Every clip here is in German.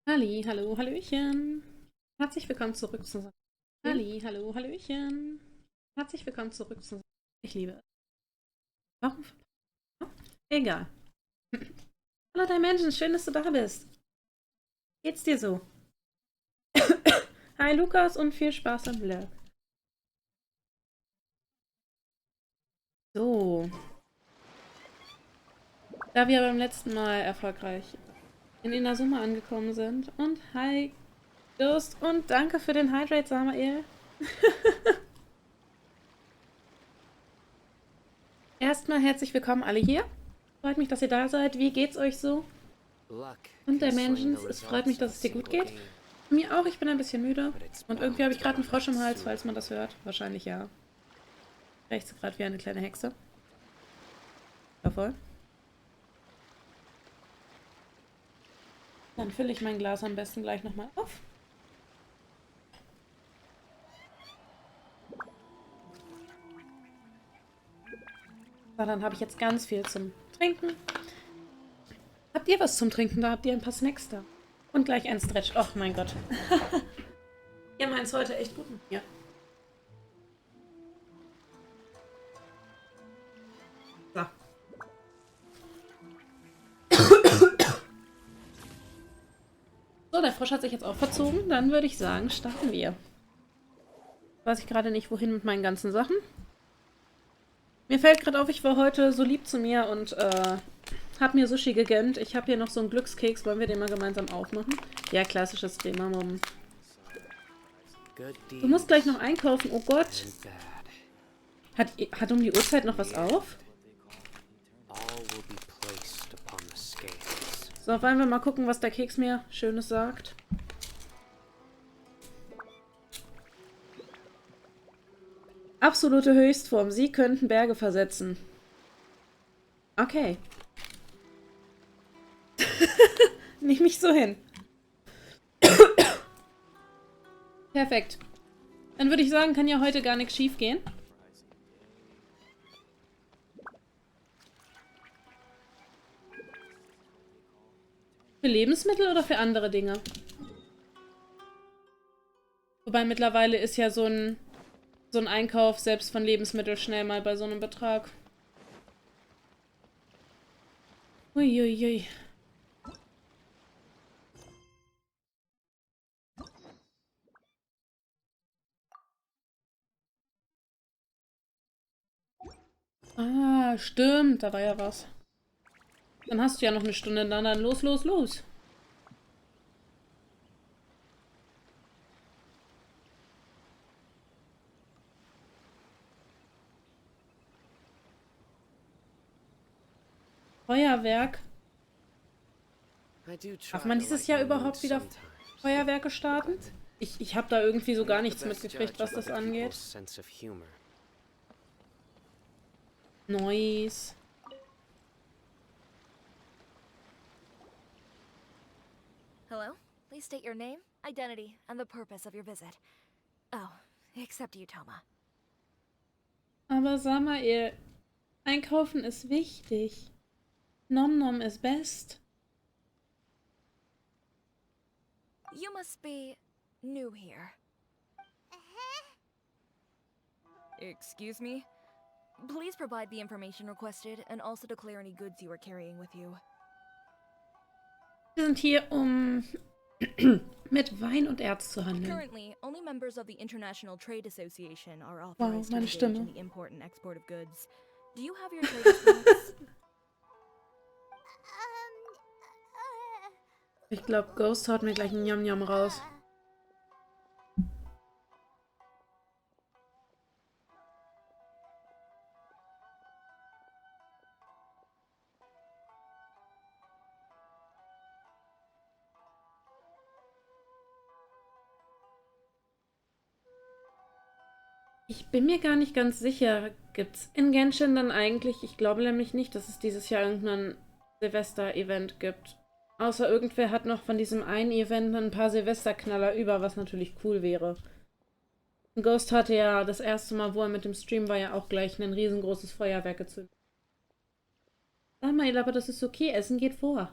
Halli, hallo, hallöchen. Herzlich willkommen zurück zu... Halli, hallo, hallöchen. Herzlich willkommen zurück zu... Ich liebe es. Warum? Egal. Hallo Dimension, schön, dass du da bist. Geht's dir so? Hi Lukas und viel Spaß am Vlog. So. Da wir beim letzten Mal erfolgreich in Inazuma angekommen sind. Und hi Durst und danke für den Hydrate, Samael. Erstmal herzlich willkommen alle hier. Freut mich, dass ihr da seid. Wie geht's euch so? Und Dimensions, es freut mich, dass es dir gut geht. Mir auch, ich bin ein bisschen müde. Und irgendwie habe ich gerade einen Frosch im Hals, falls man das hört. Wahrscheinlich ja. Rechts gerade wie eine kleine Hexe. Voll. Dann fülle ich mein Glas am besten gleich nochmal auf. So, dann habe ich jetzt ganz viel zum Trinken. Habt ihr was zum Trinken da? Habt ihr ein paar Snacks da? Und gleich ein Stretch. Och mein Gott. Ihr meint es heute echt gut mit mir. So. So, der Frosch hat sich jetzt auch verzogen. Dann würde ich sagen, starten wir. Weiß ich gerade nicht, wohin mit meinen ganzen Sachen. Mir fällt gerade auf, ich war heute so lieb zu mir und hab mir Sushi gegönnt. Ich habe hier noch so einen Glückskeks. Wollen wir den mal gemeinsam aufmachen? Ja, klassisches Thema, Mom. Du musst gleich noch einkaufen. Oh Gott. Hat um die Uhrzeit noch was auf? So, wollen wir mal gucken, was der Keks mir Schönes sagt. Absolute Höchstform. Sie könnten Berge versetzen. Okay. Nicht mich so hin. Perfekt. Dann würde ich sagen, kann ja heute gar nichts schief gehen. Für Lebensmittel oder für andere Dinge? Wobei mittlerweile ist ja so ein Einkauf selbst von Lebensmitteln schnell mal bei so einem Betrag. Uiuiui. Ah, stimmt, da war ja was. Dann hast du ja noch eine Stunde, dann los, los, los. Feuerwerk. Darf man dieses Jahr überhaupt wieder Feuerwerke starten? Ich habe da irgendwie so gar nichts mitgekriegt, was das angeht. Nice. Hello? Please state your name, identity, and the purpose of your visit. Oh, except you, Toma. Aber Samael, einkaufen ist wichtig. Nom nom ist best. You must be new here. Excuse me? Please provide the information requested and also declare any goods you are carrying with you. Wir sind hier, um mit Wein und Erz zu handeln. Currently, only members of the International Trade Association are authorized to engage in the import and export of goods. Do you have your trade permits? Ich glaube, Ghost haut mir gleich ein Njam-Njam raus. Ich bin mir gar nicht ganz sicher. Gibt's in Genshin dann eigentlich? Ich glaube nämlich nicht, dass es dieses Jahr irgendein Silvester-Event gibt. Außer irgendwer hat noch von diesem einen Event ein paar Silvesterknaller über, was natürlich cool wäre. Ghost hatte ja das erste Mal, wo er mit dem Stream war, ja auch gleich ein riesengroßes Feuerwerk gezündet. Sag mal, aber das ist okay. Essen geht vor.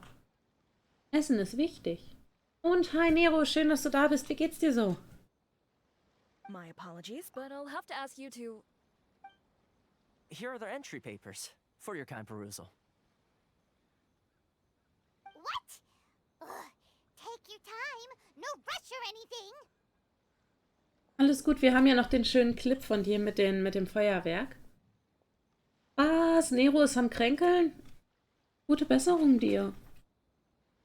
Essen ist wichtig. Und hi Nero, schön, dass du da bist. Wie geht's dir so? My apologies, but I'll have to ask you to... Here are their entry papers for your kind perusal. What? Ugh, take your time. No rush or anything. Alles gut, wir haben ja noch den schönen Clip von dir mit dem Feuerwerk. Was? Nero ist am Kränkeln? Gute Besserung dir.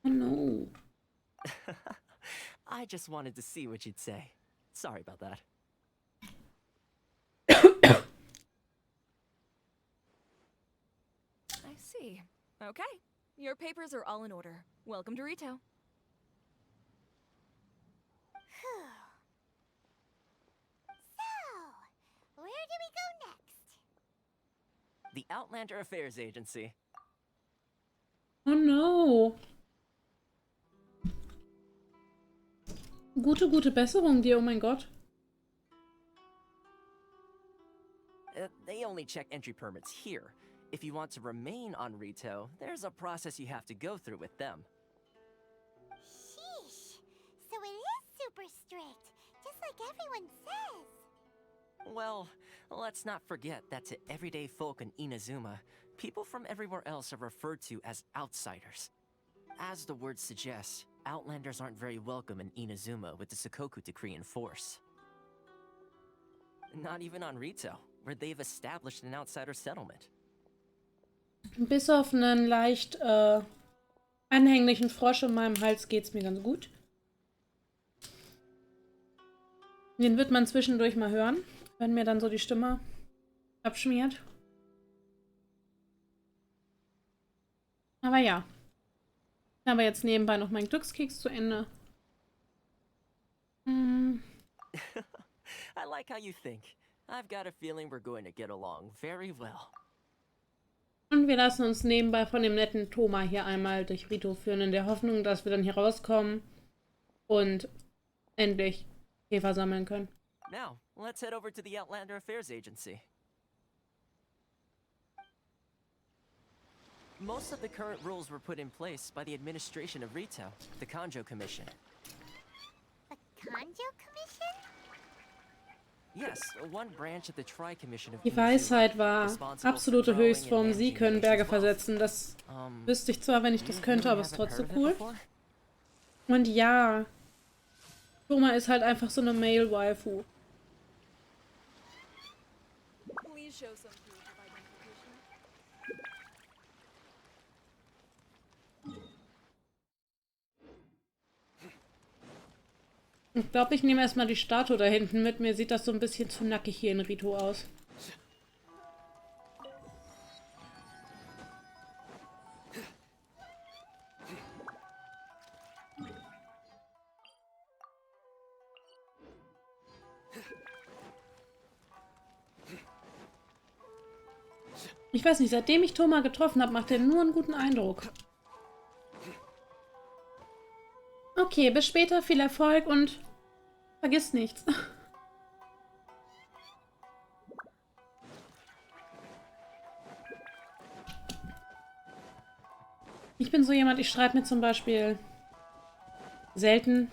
Oh no. I just wanted to see what you'd say. Sorry about that. I see. Okay. Your papers are all in order. Welcome to Rito. So, where do we go next? The Outlander Affairs Agency. Oh no. Gute Besserung dir, oh mein Gott. They only check entry permits here. If you want to remain on Rito, there's a process you have to go through with them. Sheesh. So it is super strict, just like everyone says. Well, let's not forget that to everyday folk in Inazuma, people from everywhere else are referred to as outsiders. As the word suggests, Outlanders aren't very welcome in Inazuma with the Sakoku decree in force. Not even on Rito, where they've established an outsider settlement. Bis auf einen leicht anhänglichen Frosch in meinem Hals geht's mir ganz gut. Den wird man zwischendurch mal hören, wenn mir dann so die Stimme abschmiert. Aber ja. Ich habe jetzt nebenbei noch meinen Glückskeks zu Ende. I like how you think. I've got a feeling we're going to get along very well. Und wir lassen uns nebenbei von dem netten Thoma hier einmal durch Rito führen, in der Hoffnung, dass wir dann hier rauskommen und endlich Käfer sammeln können. Now, let's head over to the Outlander Affairs Agency. Most of the current rules were put in place by the administration of Rito, the Kanjo Commission. The Kanjo Commission? Yes, one branch of the Tri-Commission of Die Weisheit war absolute Höchstform. Sie können Berge versetzen. Das wüsste ich zwar, wenn ich das könnte, aber es ist trotzdem cool. Und ja, Thoma ist halt einfach so eine Male-Waifu. Please show some proof of identification. Ich glaube, ich nehme erstmal die Statue da hinten mit. Mir sieht das so ein bisschen zu nackig hier in Rito aus. Ich weiß nicht, seitdem ich Thoma getroffen habe, macht er nur einen guten Eindruck. Okay, bis später, viel Erfolg und vergiss nichts. Ich bin so jemand, ich schreibe mir zum Beispiel selten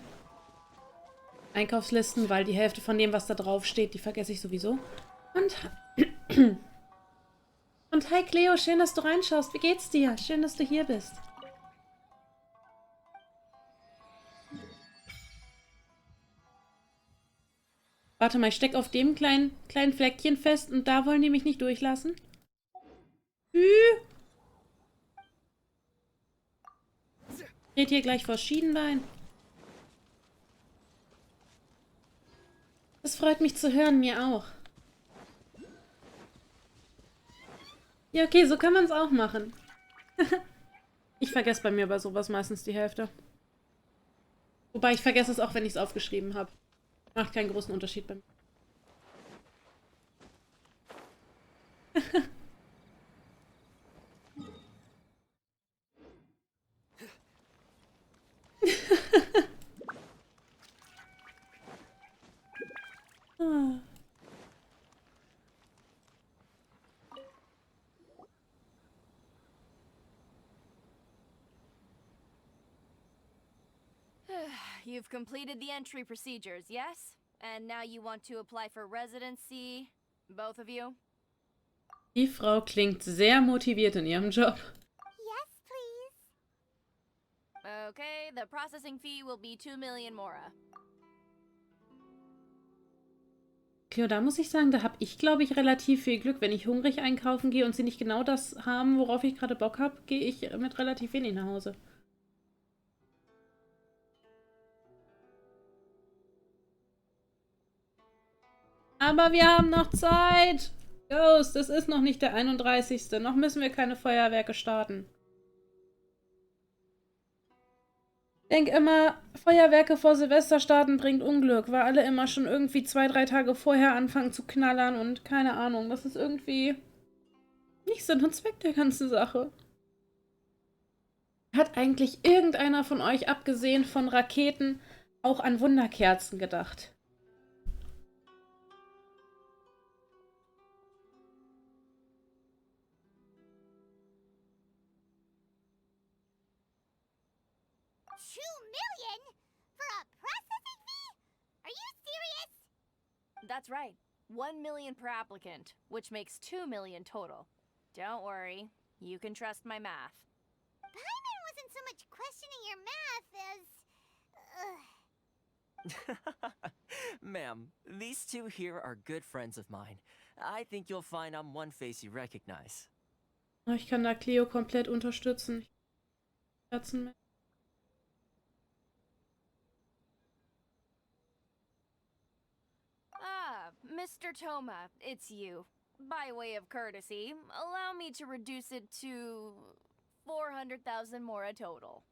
Einkaufslisten, weil die Hälfte von dem, was da drauf steht, die vergesse ich sowieso. Und hi Cleo, schön, dass du reinschaust. Wie geht's dir? Schön, dass du hier bist. Warte mal, ich stecke auf dem kleinen Fleckchen fest und da wollen die mich nicht durchlassen? Dreht hier gleich vor Schienbein. Das freut mich zu hören, mir auch. Ja, okay, so kann man es auch machen. Ich vergesse bei mir bei sowas meistens die Hälfte. Wobei ich vergesse es auch, wenn ich es aufgeschrieben habe. Macht keinen großen Unterschied bei mir. Ah. you've completed the entry procedures, yes? And now you want to apply for residency, both of you? Die Frau klingt sehr motiviert in ihrem Job. Yes, please. Okay, the processing fee will be 2 million Mora. Okay, da muss ich sagen, da habe ich, glaube ich, relativ viel Glück. Wenn ich hungrig einkaufen gehe und sie nicht genau das haben, worauf ich gerade Bock habe, gehe ich mit relativ wenig nach Hause. Aber wir haben noch Zeit. Ghost, es ist noch nicht der 31. Noch müssen wir keine Feuerwerke starten. Denk immer, Feuerwerke vor Silvester starten bringt Unglück, weil alle immer schon irgendwie 2, 3 Tage vorher anfangen zu knallern und keine Ahnung. Das ist irgendwie nicht Sinn und Zweck der ganzen Sache. Hat eigentlich irgendeiner von euch, abgesehen von Raketen, auch an Wunderkerzen gedacht? That's right. 1 million per applicant, which makes 2 million total. Don't worry, you can trust my math. Paimon wasn't so much questioning your math as... Ma'am, these two here are good friends of mine. I think you'll find I'm one face you recognize. Ich kann da Cleo komplett unterstützen. Herzen mehr. Mr. Toma, it's you. By way of courtesy, allow me to reduce it to 400,000 Mora total.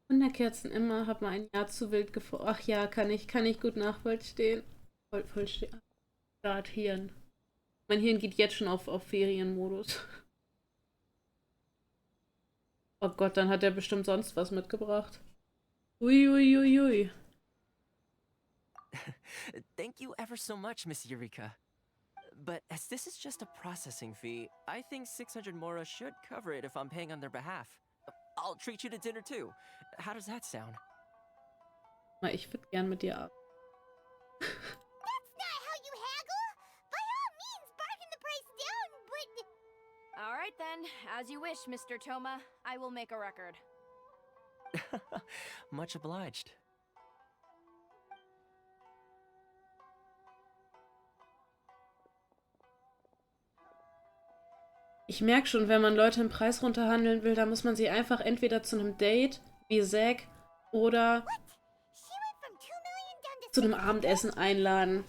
Wunderkerzen immer, hab mal ein Jahr zu wild gefunden. Ach ja, kann ich gut nachvollziehen. Vollstehen. Gerade Hirn. Mein Hirn geht jetzt schon auf Ferienmodus. Oh Gott, dann hat er bestimmt sonst was mitgebracht. Uiuiuiui. Thank you ever so much, Miss Eureka. But as this is just a processing fee, I think 600 Mora should cover it if I'm paying on their behalf. I'll treat you to dinner too. How does that sound? Ich würde gern mit dir ab. That's not how you haggle! By all means, bargain the price down, but... Alright then, as you wish, Mr. Toma. I will make a record. Much obliged. Ich merke schon, wenn man Leute im Preis runterhandeln will, da muss man sie einfach entweder zu einem Date, wie Zack, oder zu einem Abendessen einladen.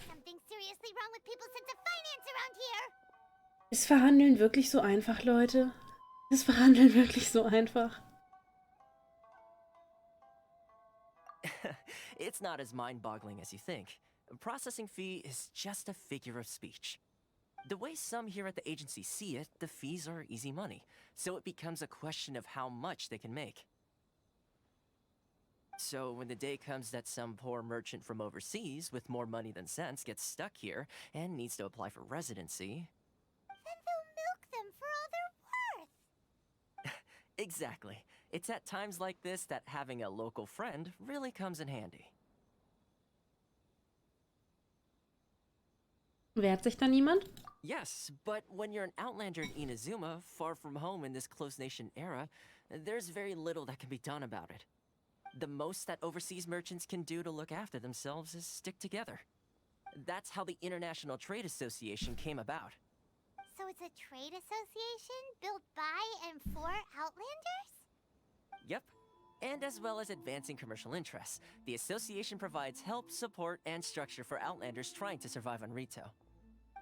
Ist Verhandeln wirklich so einfach, Leute? Ist Verhandeln wirklich so einfach? It's not as mind-boggling as you think. A processing fee is just a figure of speech. The way some here at the agency see it, the fees are easy money, so it becomes a question of how much they can make. So when the day comes that some poor merchant from overseas with more money than sense gets stuck here and needs to apply for residency... Then they'll milk them for all they're worth. Exactly. It's at times like this that having a local friend really comes in handy. Wehrt sich da niemand? Yes, but when you're an outlander in Inazuma, far from home in this closed nation era, there's very little that can be done about it. The most that overseas merchants can do to look after themselves is stick together. That's how the International Trade Association came about. So it's a trade association built by and for Outlanders? Yep. And as well as advancing commercial interests, the association provides help, support, and structure for Outlanders trying to survive on retail.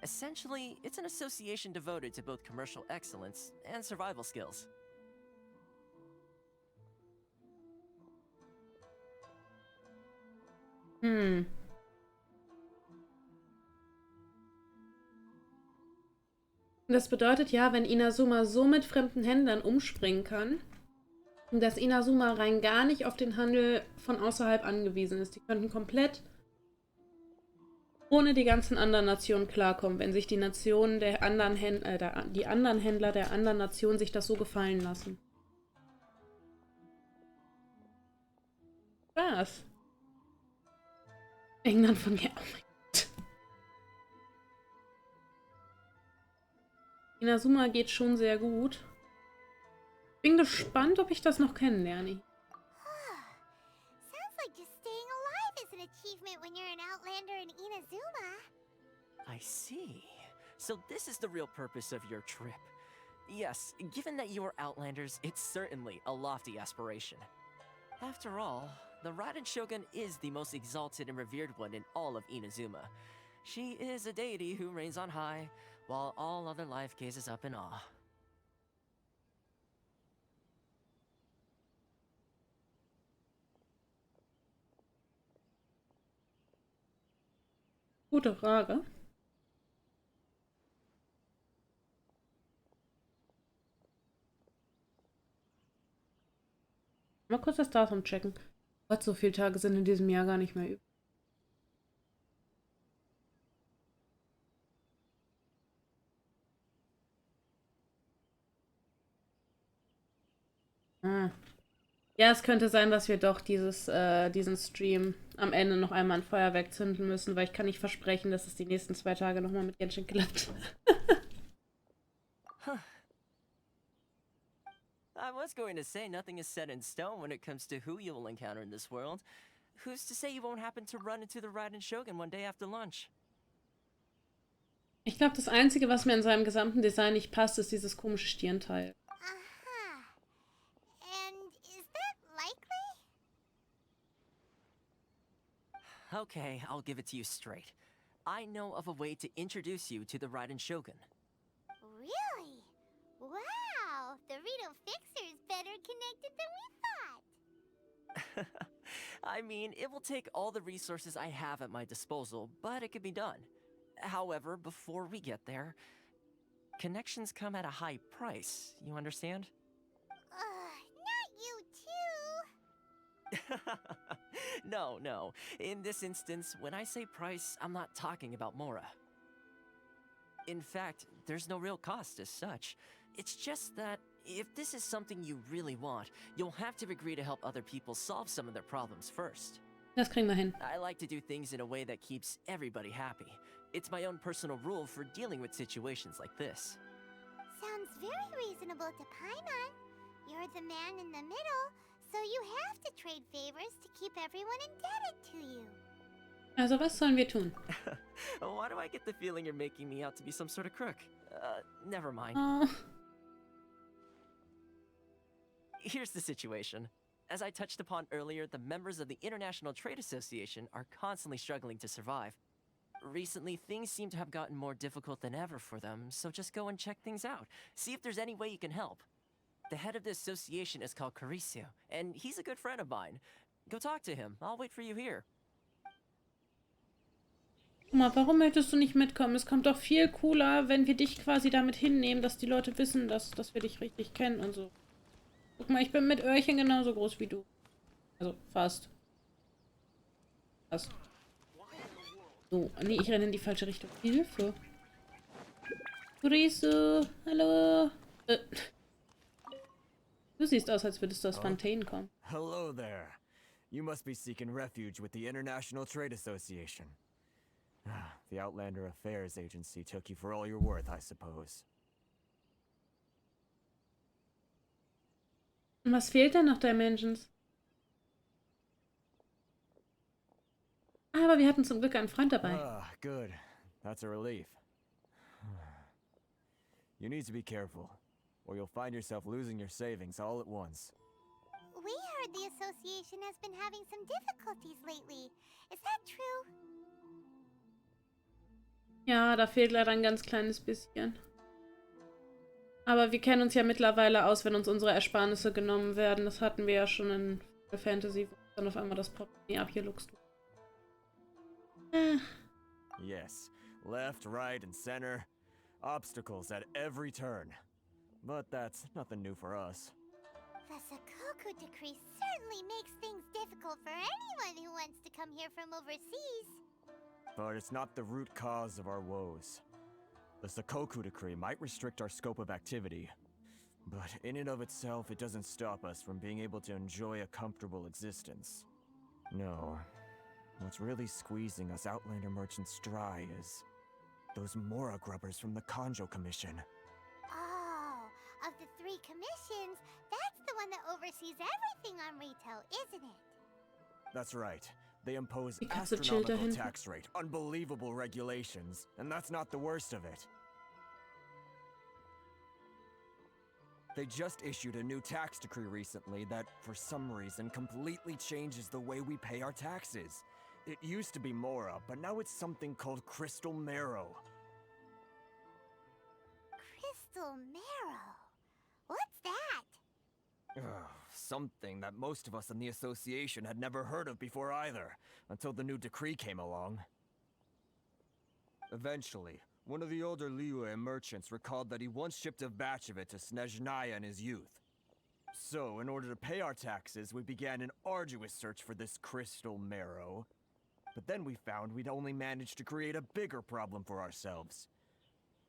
Essentially, it's an association devoted to both commercial excellence and survival skills. Das bedeutet ja, wenn Inazuma so mit fremden Händlern umspringen kann, dass Inazuma rein gar nicht auf den Handel von außerhalb angewiesen ist. Die könnten komplett ohne die ganzen anderen Nationen klarkommen, wenn sich die Nationen der anderen die anderen Händler der anderen Nationen sich das so gefallen lassen. Spaß. England von mir. Oh mein Gott. Inazuma geht schon sehr gut. Bin gespannt, ob ich das noch kennenlerne. Sounds like just staying alive is an achievement when you're an Outlander in Inazuma. I see. So this is the real purpose of your trip. Yes, given that you are Outlanders, it's certainly a lofty aspiration. After all, the Raiden Shogun is the most exalted and revered one in all of Inazuma. She is a deity who reigns on high, while all other life gazes up in awe. Gute Frage. Mal kurz das Datum checken. Gott, so viele Tage sind in diesem Jahr gar nicht mehr übrig. Ja, es könnte sein, dass wir doch diesen Stream am Ende noch einmal ein Feuerwerk zünden müssen, weil ich kann nicht versprechen, dass es die nächsten 2 Tage nochmal mit Genshin klappt. I was going to say nothing is set in stone when it comes to who you will encounter in this world. Who's to say you won't happen to run into the Raiden Shogun one day after lunch? Ich glaube, das Einzige, was mir in seinem gesamten Design nicht passt, ist dieses komische Stirnteil. Aha. And is that likely? Okay, I'll give it to you straight. I know of a way to introduce you to the Raiden Shogun. Really? Wow, the Rito Fixer is better connected than we thought. I mean, it will take all the resources I have at my disposal, but it can be done. However, before we get there, connections come at a high price, you understand? Not you too. No. In this instance, when I say price, I'm not talking about Mora. In fact, there's no real cost as such. It's just that if this is something you really want, you'll have to agree to help other people solve some of their problems first. Das kriegen wir hin. I like to do things in a way that keeps everybody happy. It's my own personal rule for dealing with situations like this. Sounds very reasonable to Paimon. You're the man in the middle, so you have to trade favors to keep everyone indebted to you. Also, was sollen wir tun? Why do I get the feeling you're making me out to be some sort of crook? Never mind. Oh. Here's the situation. As I touched upon earlier, the members of the International Trade Association are constantly struggling to survive. Recently, things seem to have gotten more difficult than ever for them, so just go and check things out. See if there's any way you can help. The head of the association is called Carisio, and he's a good friend of mine. Go talk to him. I'll wait for you here. Guck mal, warum möchtest du nicht mitkommen? Es kommt doch viel cooler, wenn wir dich quasi damit hinnehmen, dass die Leute wissen, dass wir dich richtig kennen und so. Guck mal, ich bin mit Öhrchen genauso groß wie du. Also, fast. Fast. So, nee, ich renne in die falsche Richtung. Hilfe. Kurisu, hallo. Du siehst aus, als würdest du aus Fontaine kommen. Hello there. You must be seeking refuge with the International Trade Association. The Outlander Affairs Agency took you for all you're worth, I suppose. Und was fehlt denn noch, Dimensions? Aber wir hatten zum Glück einen Freund dabei. Ah, good. That's a relief. You need to be careful, or you'll find yourself losing your savings all at once. We heard the association has been having some difficulties lately. Is that true? Ja, da fehlt leider ein ganz kleines bisschen. Aber wir kennen uns ja mittlerweile aus, wenn uns unsere Ersparnisse genommen werden. Das hatten wir ja schon in Final Fantasy, wo dann auf einmal das Portemonnaie abgeluchst wurde. Yes, left, right, and center. Obstacles at every turn. But that's nothing new for us. The Sakoku decree certainly makes things difficult for anyone who wants to come here from overseas. But it's not the root cause of our woes. The Sakoku decree might restrict our scope of activity, but in and of itself, it doesn't stop us from being able to enjoy a comfortable existence. No. What's really squeezing us Outlander merchants dry is those Mora grubbers from the Conjo Commission. Oh, of the 3 commissions, that's the one that oversees everything on retail, isn't it? That's right. They impose Die Katze chillt da astronomical hinten. tax rate, unbelievable regulations, and that's not the worst of it. They just issued a new tax decree recently that, for some reason, completely changes the way we pay our taxes. It used to be Mora, but now it's something called Crystal Marrow. Crystal Marrow? What's that? Something that most of us in the association had never heard of before either, until the new decree came along. Eventually, one of the older Liyue merchants recalled that he once shipped a batch of it to Snezhnaya in his youth. So, in order to pay our taxes, we began an arduous search for this crystal marrow. But then we found we'd only managed to create a bigger problem for ourselves.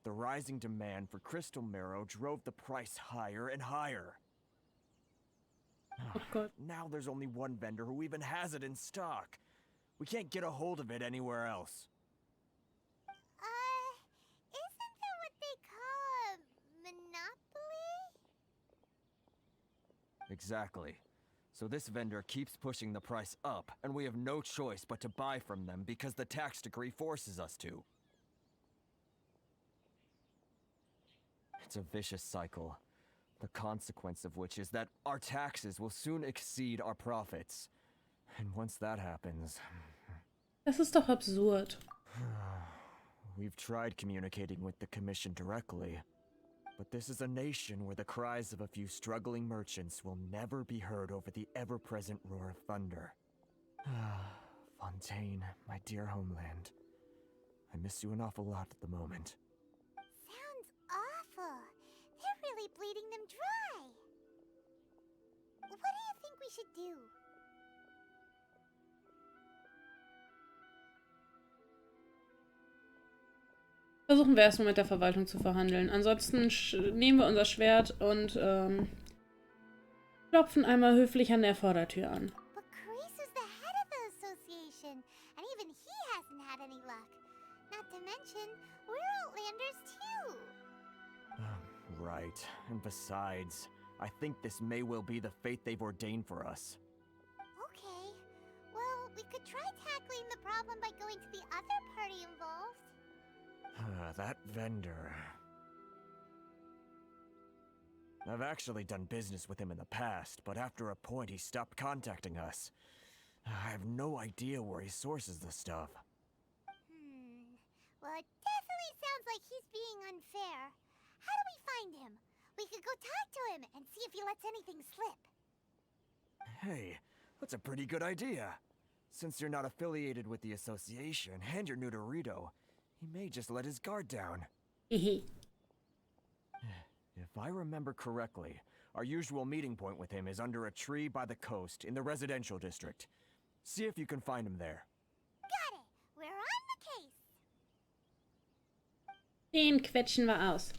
The rising demand for crystal marrow drove the price higher and higher. Oh Gott. Now there's only one vendor who even has it in stock. We can't get a hold of it anywhere else. Isn't that what they call a monopoly? Exactly. So this vendor keeps pushing the price up, and we have no choice but to buy from them because the tax decree forces us to. It's a vicious cycle, the consequence of which is that our taxes will soon exceed our profits. And once that happens... Das ist doch absurd. We've tried communicating with the Commission directly, but this is a nation where the cries of a few struggling merchants will never be heard over the ever-present roar of thunder. Fontaine, my dear homeland. I miss you an awful lot at the moment. Sounds awful. They're really bleeding them dry. What do you think we should do? Versuchen wir erstmal mit der Verwaltung zu verhandeln. Ansonsten nehmen wir unser Schwert und klopfen einmal höflich an der Vordertür an. But Carice is the head of the association, and even he hasn't had any luck. Not to mention, we're Outlanders too. Right, and besides, I think this may well be the fate they've ordained for us. Okay. Well, we could try tackling the problem by going to the other party involved. That vendor... I've actually done business with him in the past, but after a point he stopped contacting us. I have no idea where he sources the stuff. Well, it definitely sounds like he's being unfair. How do we find him? We could go talk to him and see if he lets anything slip. Hey, that's a pretty good idea. Since you're not affiliated with the association and you're new to Rito, he may just let his guard down. Hehe. If I remember correctly, our usual meeting point with him is under a tree by the coast in the residential district. See if you can find him there. Got it. We're on the case. Den quetschen wir aus.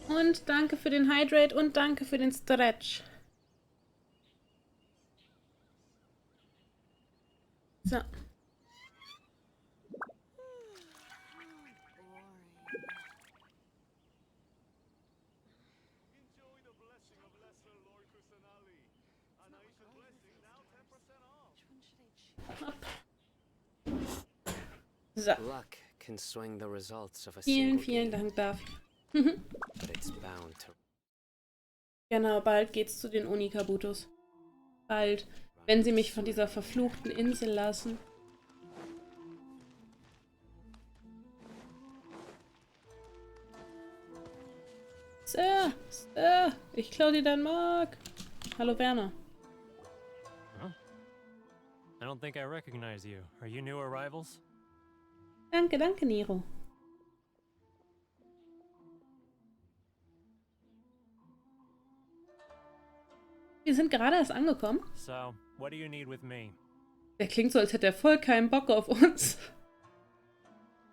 Und danke für den Hydrate und danke für den Stretch. So. So. Luck can swing the results of a Vielen, single vielen game, Dank dafür. but it's bound to Genau, bald geht's zu den Unikabutos. Bald, wenn sie mich von dieser verfluchten Insel lassen. Sir, Sir, ich klau dir dein Mark. Hallo Werner. I don't think I recognize you. Are you new arrivals? Danke, danke, Nero. Wir sind gerade erst angekommen. So, what do you need with me? Der klingt so, als hätte er voll keinen Bock auf uns.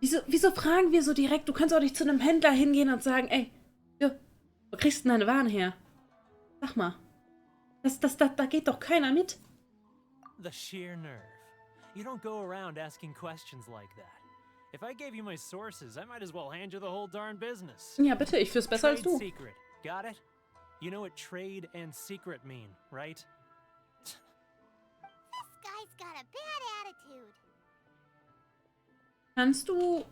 Wieso fragen wir so direkt? Du kannst auch nicht zu einem Händler hingehen und sagen, ey, jo, wo kriegst du denn deine Waren her? Sag mal. Da geht doch keiner mit. The sheer nerve. You don't go around asking questions like that. If I gave you my sources, I might as well hand you the whole darn business. Ja, bitte, ich fühl's besser als Trade du. secret, got it? You know what trade and secret mean, right? This guy's got a bad attitude. Kannst du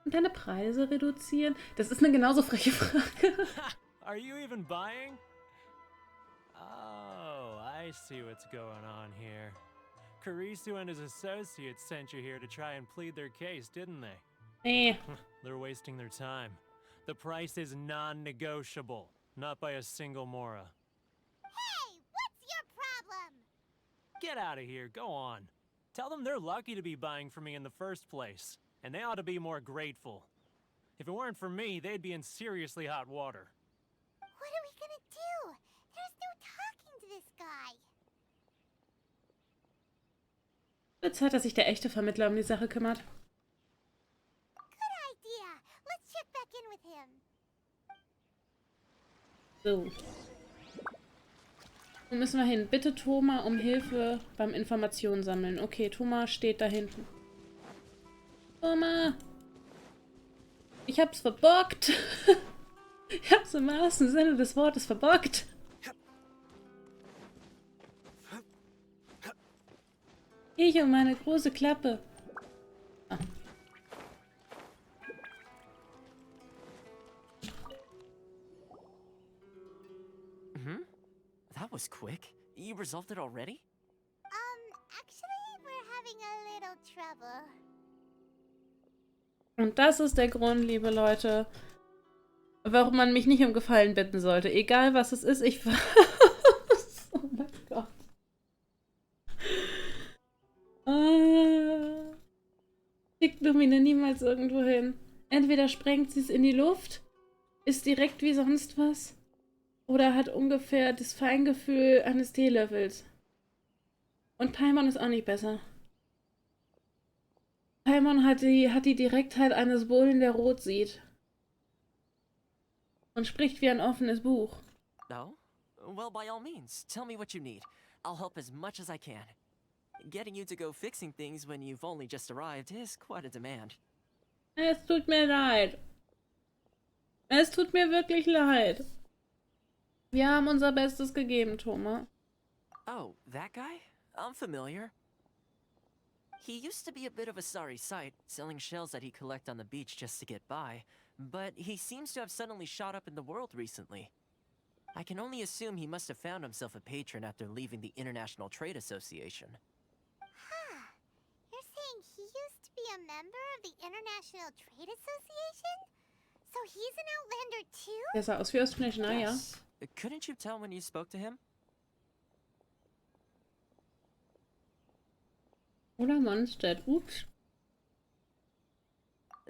deine Preise reduzieren? Das ist eine genauso freche Frage. Are you even buying? Oh, I see what's going on here. Karisu and his associates sent you here to try and plead their case, didn't they? Nee. They're wasting their time. The price is non-negotiable, not by a single Mora. Hey, what's your problem? Get out of here, go on. Tell them they're lucky to be buying from me in the first place, and they ought to be more grateful. If it weren't for me, they'd be in seriously hot water. What are we gonna do? There's no talking to this guy. Wird Zeit, dass sich der echte Vermittler um die Sache kümmert. Good idea. Let's check back in with him. So. Wo müssen wir hin? Bitte Thoma um Hilfe beim Informationen sammeln. Okay, Thoma steht da hinten. Thoma! Ich hab's verbockt. Ich hab's im wahrsten Sinne des Wortes verbockt. Ich und meine große Klappe. Ah. That was quick. You resolved it already? Actually, we're having a little trouble. Und das ist der Grund, liebe Leute, warum man mich nicht um Gefallen bitten sollte. Egal was es ist, ich oh mein Gott. Schickt Lumine niemals irgendwo hin. Entweder sprengt sie es in die Luft, ist direkt wie sonst was, oder hat ungefähr das Feingefühl eines Teelöffels. Und Paimon ist auch nicht besser. Paimon hat die Direktheit eines Wollen, der rot sieht. Und spricht wie ein offenes Buch. No? Well, by all means, tell me what you need. I'll help as much as I can. Getting you to go fixing things when you've only just arrived is quite a demand. Es tut mir leid. Es tut mir wirklich leid. Wir haben unser Bestes gegeben, Thoma. Oh, that guy? I'm familiar. He used to be a bit of a sorry sight, selling shells that he collect on the beach just to get by, but he seems to have suddenly shot up in the world recently. I can only assume he must have found himself a patron after leaving the International Trade Association. Huh. You're saying he used to be a member of the International Trade Association? So he's an Outlander too? Der sah aus wie aus Schnell, ja. Yes. Couldn't you tell when you spoke to him? Oder Mondstadt. Ups.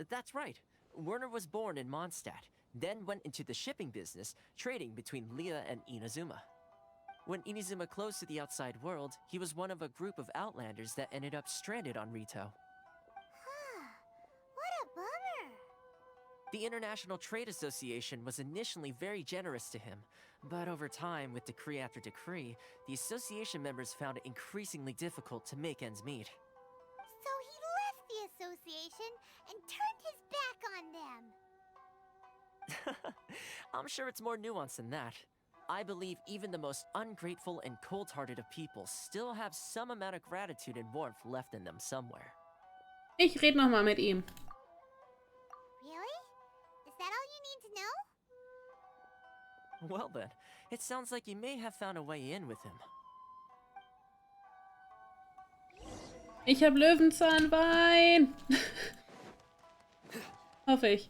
That's right. Werner was born in Mondstadt, then went into the shipping business, trading between Leah and Inazuma. When Inazuma closed to the outside world, he was one of a group of Outlanders that ended up stranded on Rito. Huh. What a bummer. The International Trade Association was initially very generous to him, but over time, with decree after decree, the association members found it increasingly difficult to make ends meet. So he left the association and turned his back on them. I'm sure it's more nuanced than that. I believe even the most ungrateful and cold-hearted of people still have some amount of gratitude and warmth left in them somewhere. Ich rede nochmal mit ihm. Really? Is that all you need to know? Well then, it sounds like you may have found a way in with him. Ich hab Löwenzahnwein. Hoffe ich.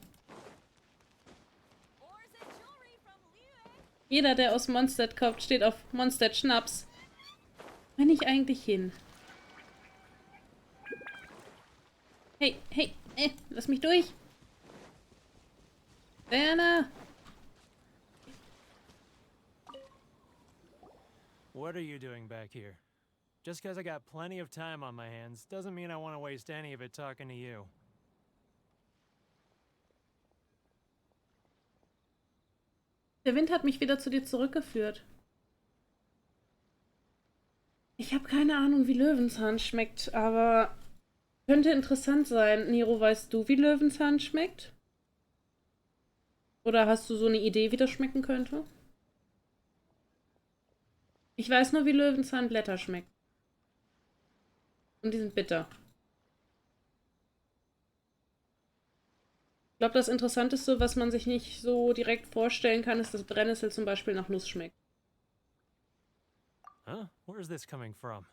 Jeder, der aus Mondstadt kommt, steht auf Mondstadt Schnaps. Wenn ich eigentlich hin? Hey, hey, lass mich durch. Werner. What are you doing back here? Just because I got plenty of time on my hands doesn't mean I want to waste any of it talking to you. Der Wind hat mich wieder zu dir zurückgeführt. Ich habe keine Ahnung, wie Löwenzahn schmeckt, aber könnte interessant sein. Nero, weißt du, wie Löwenzahn schmeckt? Oder hast du so eine Idee, wie das schmecken könnte? Ich weiß nur, wie Löwenzahnblätter schmecken. Und die sind bitter. Ich glaube, das Interessanteste, was man sich nicht so direkt vorstellen kann, ist, dass Brennnessel zum Beispiel nach Nuss schmeckt. Huh? Where's this coming from?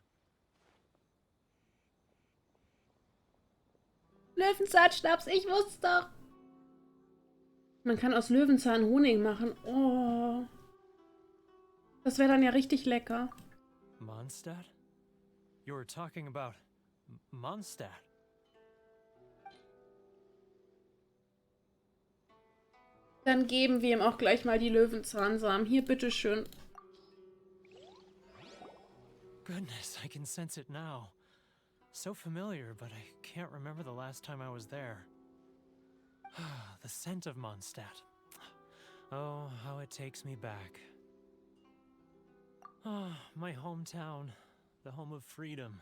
Löwenzahnschnaps, ich wusste doch. Man kann aus Löwenzahn Honig machen. Oh. Das wäre dann ja richtig lecker. Mondstadt? You were talking about Mondstadt. Dann geben wir ihm auch gleich mal die Löwenzahnsamen. Hier, bitteschön. Goodness, I can sense it now. So familiar, but I can't remember the last time I was there. The scent of Mondstadt. Oh, how it takes me back. Oh, my hometown, the home of freedom.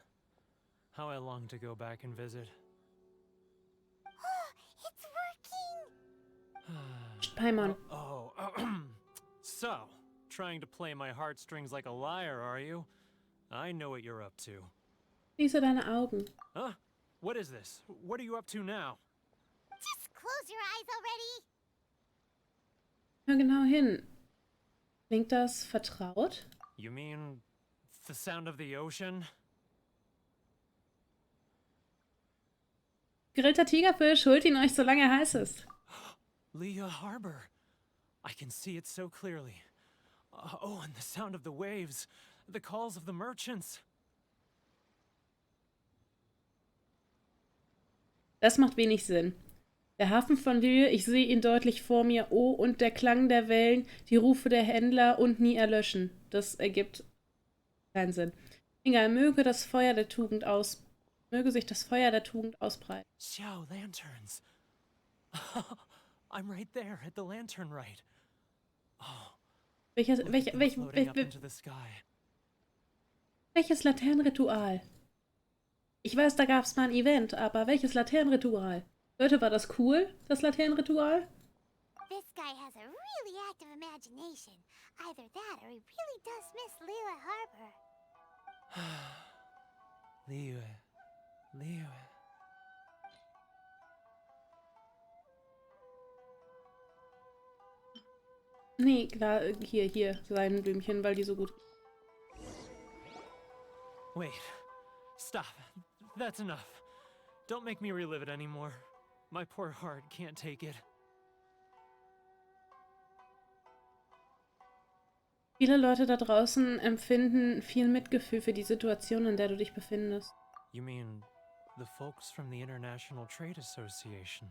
How I long to go back and visit. It's working! Paimon. Oh, so, trying to play my heartstrings like a liar, are you? I know what you're up to. Schließe deine Augen. Huh? What is this? What are you up to now? Just close your eyes already! Hör genau hin. Klingt das vertraut? You mean the sound of the ocean? Grillter Tigerfisch, holt ihn euch, solange er heiß ist. Leah Harbor. I can see it so clearly. Oh, and the sound of the waves. The calls of the merchants. Das macht wenig Sinn. Der Hafen von Hier, ich sehe ihn deutlich vor mir. Oh, und der Klang der Wellen, die Rufe der Händler und nie erlöschen. Das ergibt keinen Sinn. Egal, möge sich das Feuer der Tugend ausbreiten. Xiao lanterns. I'm right there at the lantern right. Oh, Welches floating up into the sky. Laternenritual? Ich weiß, da gab es mal ein Event, aber welches Laternenritual? Leute, war das cool, das Laternenritual? This guy has a really active imagination. Either that or he really does miss Liyue Harbor. Liyue. Nee, klar, hier, sein Blümchen, weil die so gut... Wait. Stop. That's enough. Don't make me relive it anymore. My poor heart can't take it. Viele Leute da draußen empfinden viel Mitgefühl für die Situation, in der du dich befindest. You mean the folks from the International Trade Association?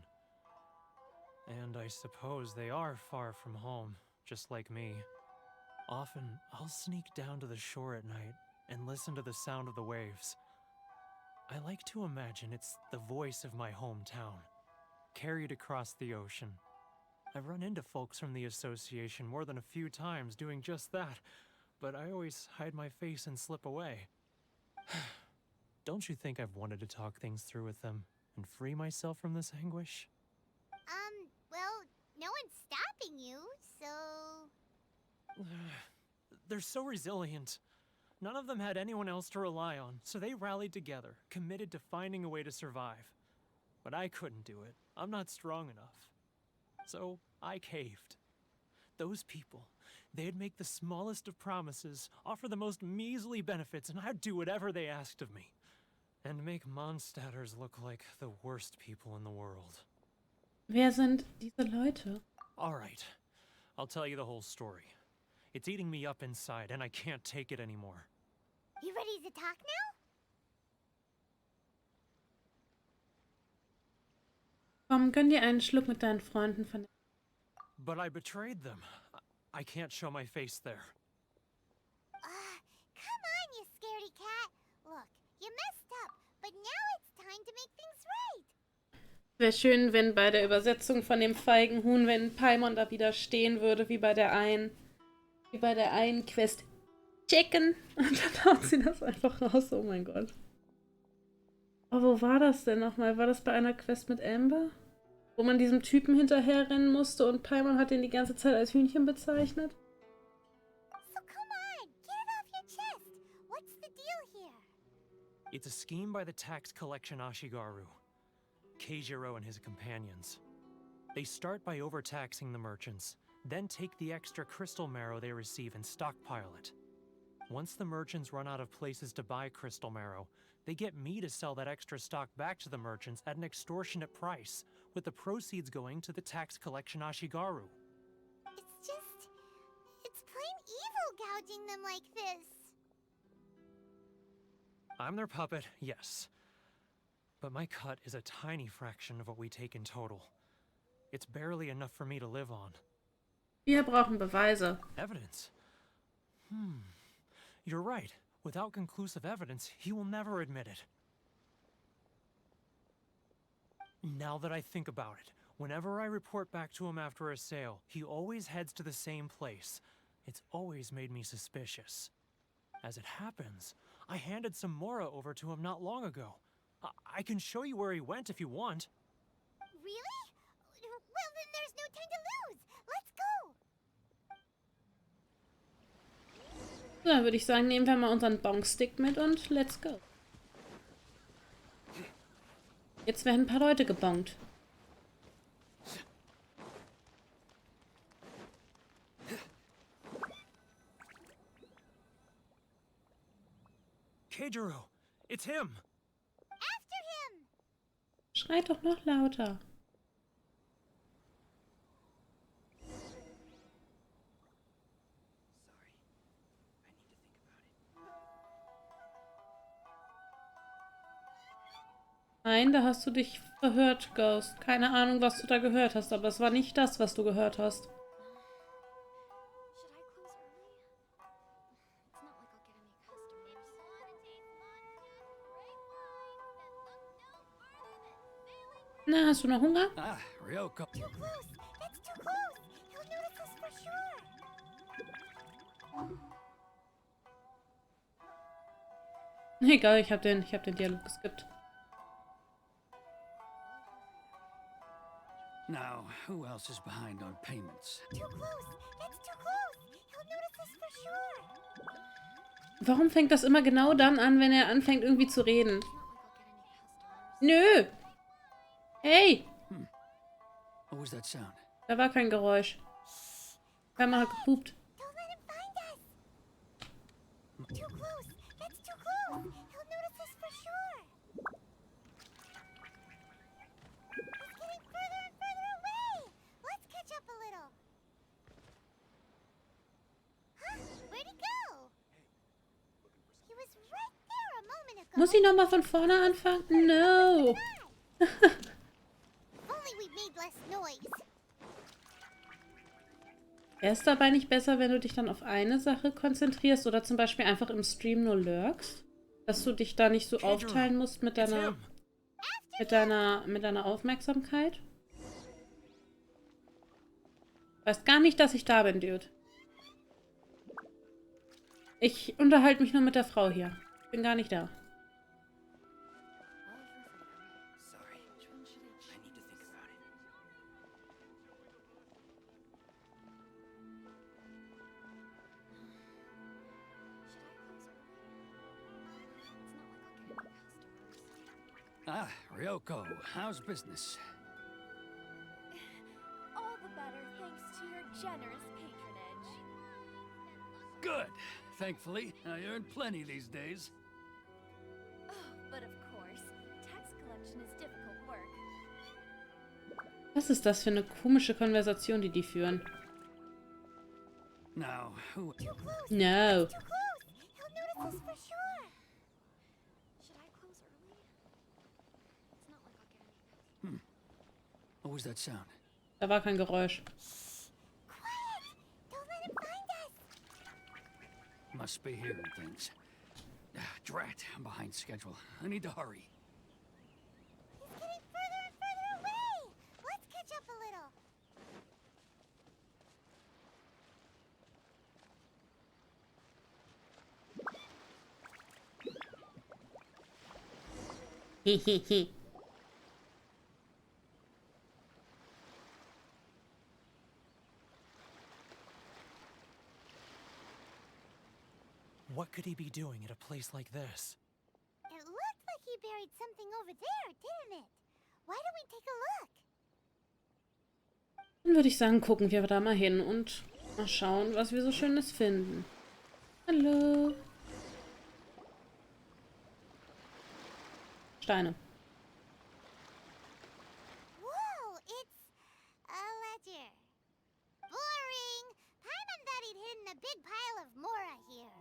And I suppose they are far from home, just like me. Often, I'll sneak down to the shore at night and listen to the sound of the waves. I like to imagine it's the voice of my hometown, carried across the ocean. I've run into folks from the association more than a few times doing just that, but I always hide my face and slip away. Don't you think I've wanted to talk things through with them and free myself from this anguish? Well, no one's stopping you, so... They're so resilient. None of them had anyone else to rely on, so they rallied together, committed to finding a way to survive. But I couldn't do it. I'm not strong enough. So I caved. Those people, they'd make the smallest of promises, offer the most measly benefits, and I'd do whatever they asked of me. And make Mondstadters look like the worst people in the world. Wer sind diese Leute? Alright, I'll tell you the whole story. It's eating me up inside, and I can't take it anymore. You ready to talk now? Komm, gönn dir einen Schluck mit deinen Freunden von... But I betrayed them. I can't show my face there. Come on, you scaredy cat. Look, you messed up, but now it's time to make things right. Wäre schön, wenn bei der Übersetzung von dem feigen Huhn, wenn Paimon da wieder stehen würde, wie bei der einen Quest. Chicken. Und dann haut sie das einfach raus. Oh mein Gott. Oh, wo war das denn nochmal? War das bei einer Quest mit Amber? Wo man diesem Typen hinterherrennen musste und Paimon hat ihn die ganze Zeit als Hühnchen bezeichnet? So come on, get it off your chest. What's the deal here? It's a scheme by the tax collection Ashigaru, Keijiro and his companions. They start by overtaxing the merchants, then take the extra crystal marrow they receive and stockpile it. Once the merchants run out of places to buy crystal marrow, they get me to sell that extra stock back to the merchants at an extortionate price, with the proceeds going to the tax collection Ashigaru. It's plain evil gouging them like this. I'm their puppet, yes. But my cut is a tiny fraction of what we take in total. It's barely enough for me to live on. Wir brauchen Beweise. Evidence? You're right. Without conclusive evidence, he will never admit it. Now that I think about it, whenever I report back to him after a sale, he always heads to the same place. It's always made me suspicious. As it happens, I handed some Mora over to him not long ago. I can show you where he went if you want. Really? Well, then there's no time to lose. Let's go. So, dann würde ich sagen, nehmen wir mal unseren Bonkstick mit und let's go. Jetzt werden ein paar Leute gebonkt. Keijiro, it's him! After him. Schreit doch noch lauter. Nein, da hast du dich verhört, Ghost. Keine Ahnung, was du da gehört hast, aber es war nicht das, was du gehört hast. Na, hast du noch Hunger? Ah, Ryoko. Too close. That's too close. He'll notice us for sure. Egal, ich hab den Dialog geskippt. Now, who else is behind on payments? Too close. That's too close. He'll notice us for sure. Warum fängt das immer genau dann an, wenn er anfängt irgendwie zu reden? Nö! Hey! What was that sound? Da war kein Geräusch. Einmal hat gepupt. Don't let him find us. Too close. That's too close. He'll notice us for sure. He's getting further and further away. Let's catch up a little. Huh? Where'd he go? He was right there a moment ago. Muss ich nochmal von vorne anfangen? No! Only we made less noise. Wäre es dabei nicht besser, wenn du dich dann auf eine Sache konzentrierst oder zum Beispiel einfach im Stream nur lurkst? Dass du dich da nicht so aufteilen musst mit deiner Aufmerksamkeit? Weißt gar nicht, dass ich da bin, Dude. Ich unterhalte mich nur mit der Frau hier. Bin gar nicht da. Sorry. I need to think about it. Ah, Ryoko, how's business? All the better thanks to your generous patronage. Good. Thankfully, I earn plenty these days. Oh, but of course, tax collection is difficult work. Was ist das für eine komische Konversation, die führen? Now, who... Too close. No. Too close. He'll notice us for sure. Should I close early? It's not like I'll get any. What was that sound? Da war kein Geräusch. Quiet. Don't let him find us. Must be hearing things. Drat, I'm behind schedule. I need to hurry. He's getting further and further away. Let's catch up a little. Hehehe. What could he be doing at a place like this? It looked like he buried something over there, didn't it? Why don't we take a look? Dann würde ich sagen, gucken wir da mal hin und mal schauen, was wir so Schönes finden. Hallo. Steine. Whoa, it's a ledger. Boring. Paimon thought he'd hidden a big pile of Mora here.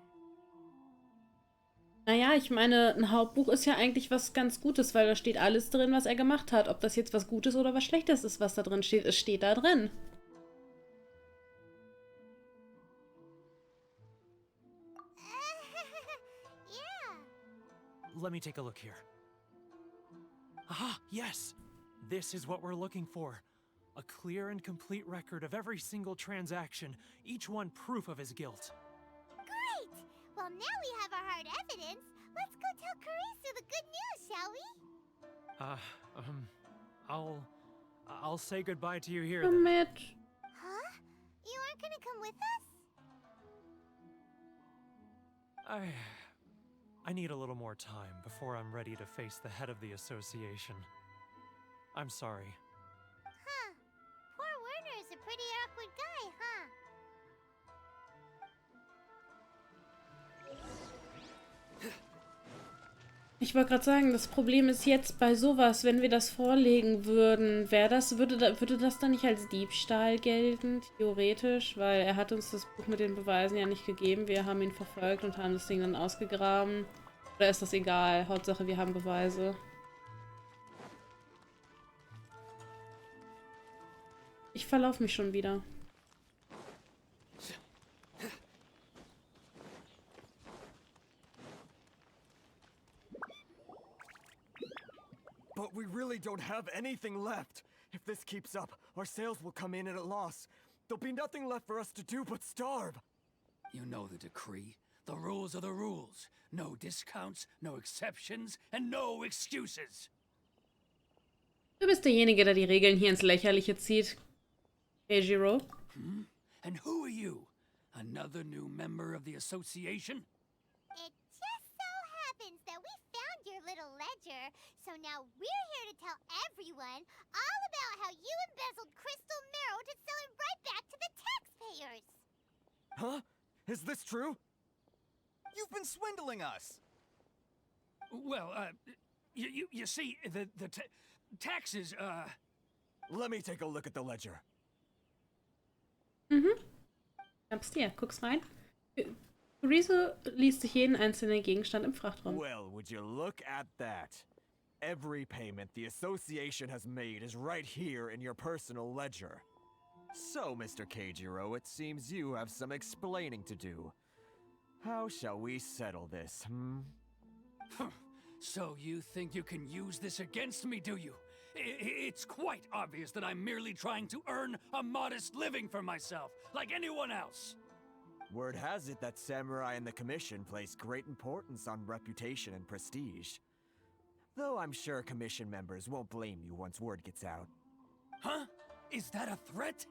Naja, ich meine, ein Hauptbuch ist ja eigentlich was ganz Gutes, weil da steht alles drin, was er gemacht hat. Ob das jetzt was Gutes oder was Schlechtes ist, was da drin steht, es steht da drin. Yeah. Let me take a look here. Aha, yes! This is what we're looking for. A clear and complete record of every single transaction, each one proof of his guilt. Great! Well, now we have our hard evidence. Let's go tell Karisu the good news, shall we? I'll say goodbye to you here then. Mit. Huh? You aren't gonna come with us? I need a little more time before I'm ready to face the head of the association. I'm sorry. Huh. Poor Werner's a pretty awkward guy, huh? Ich wollte gerade sagen, das Problem ist jetzt bei sowas, wenn wir das vorlegen würden, würde das dann nicht als Diebstahl gelten, theoretisch? Weil er hat uns das Buch mit den Beweisen ja nicht gegeben. Wir haben ihn verfolgt und haben das Ding dann ausgegraben. Oder ist das egal? Hauptsache, wir haben Beweise. Ich verlaufe mich schon wieder. But we really don't have anything left. If this keeps up, our sales will come in at a loss. There'll be nothing left for us to do but starve. You know the decree. The rules are the rules. No discounts, no exceptions, and no excuses. Du bist derjenige, der die Regeln hier ins Lächerliche zieht. Keijiro. And who are you? Another new member of the association? It just so happens that we found your little ledger, so now we're here to tell everyone all about how you embezzled crystal marrow to sell it right back to the taxpayers. Huh? Is this true? You've been swindling us! Well, you see, the taxes, Let me take a look at the ledger. Hab's dir. Guck's rein. Riese liest sich jeden einzelnen Gegenstand im Frachtraum. Well, would you look at that? Every payment the association has made is right here in your personal ledger. So, Mr. Keijiro, it seems you have some explaining to do. How shall we settle this, So you think you can use this against me, do you? It's quite obvious that I'm merely trying to earn a modest living for myself, like anyone else. Word has it that samurai and the commission place great importance on reputation and prestige. Though I'm sure commission members won't blame you once word gets out. Huh? Is that a threat?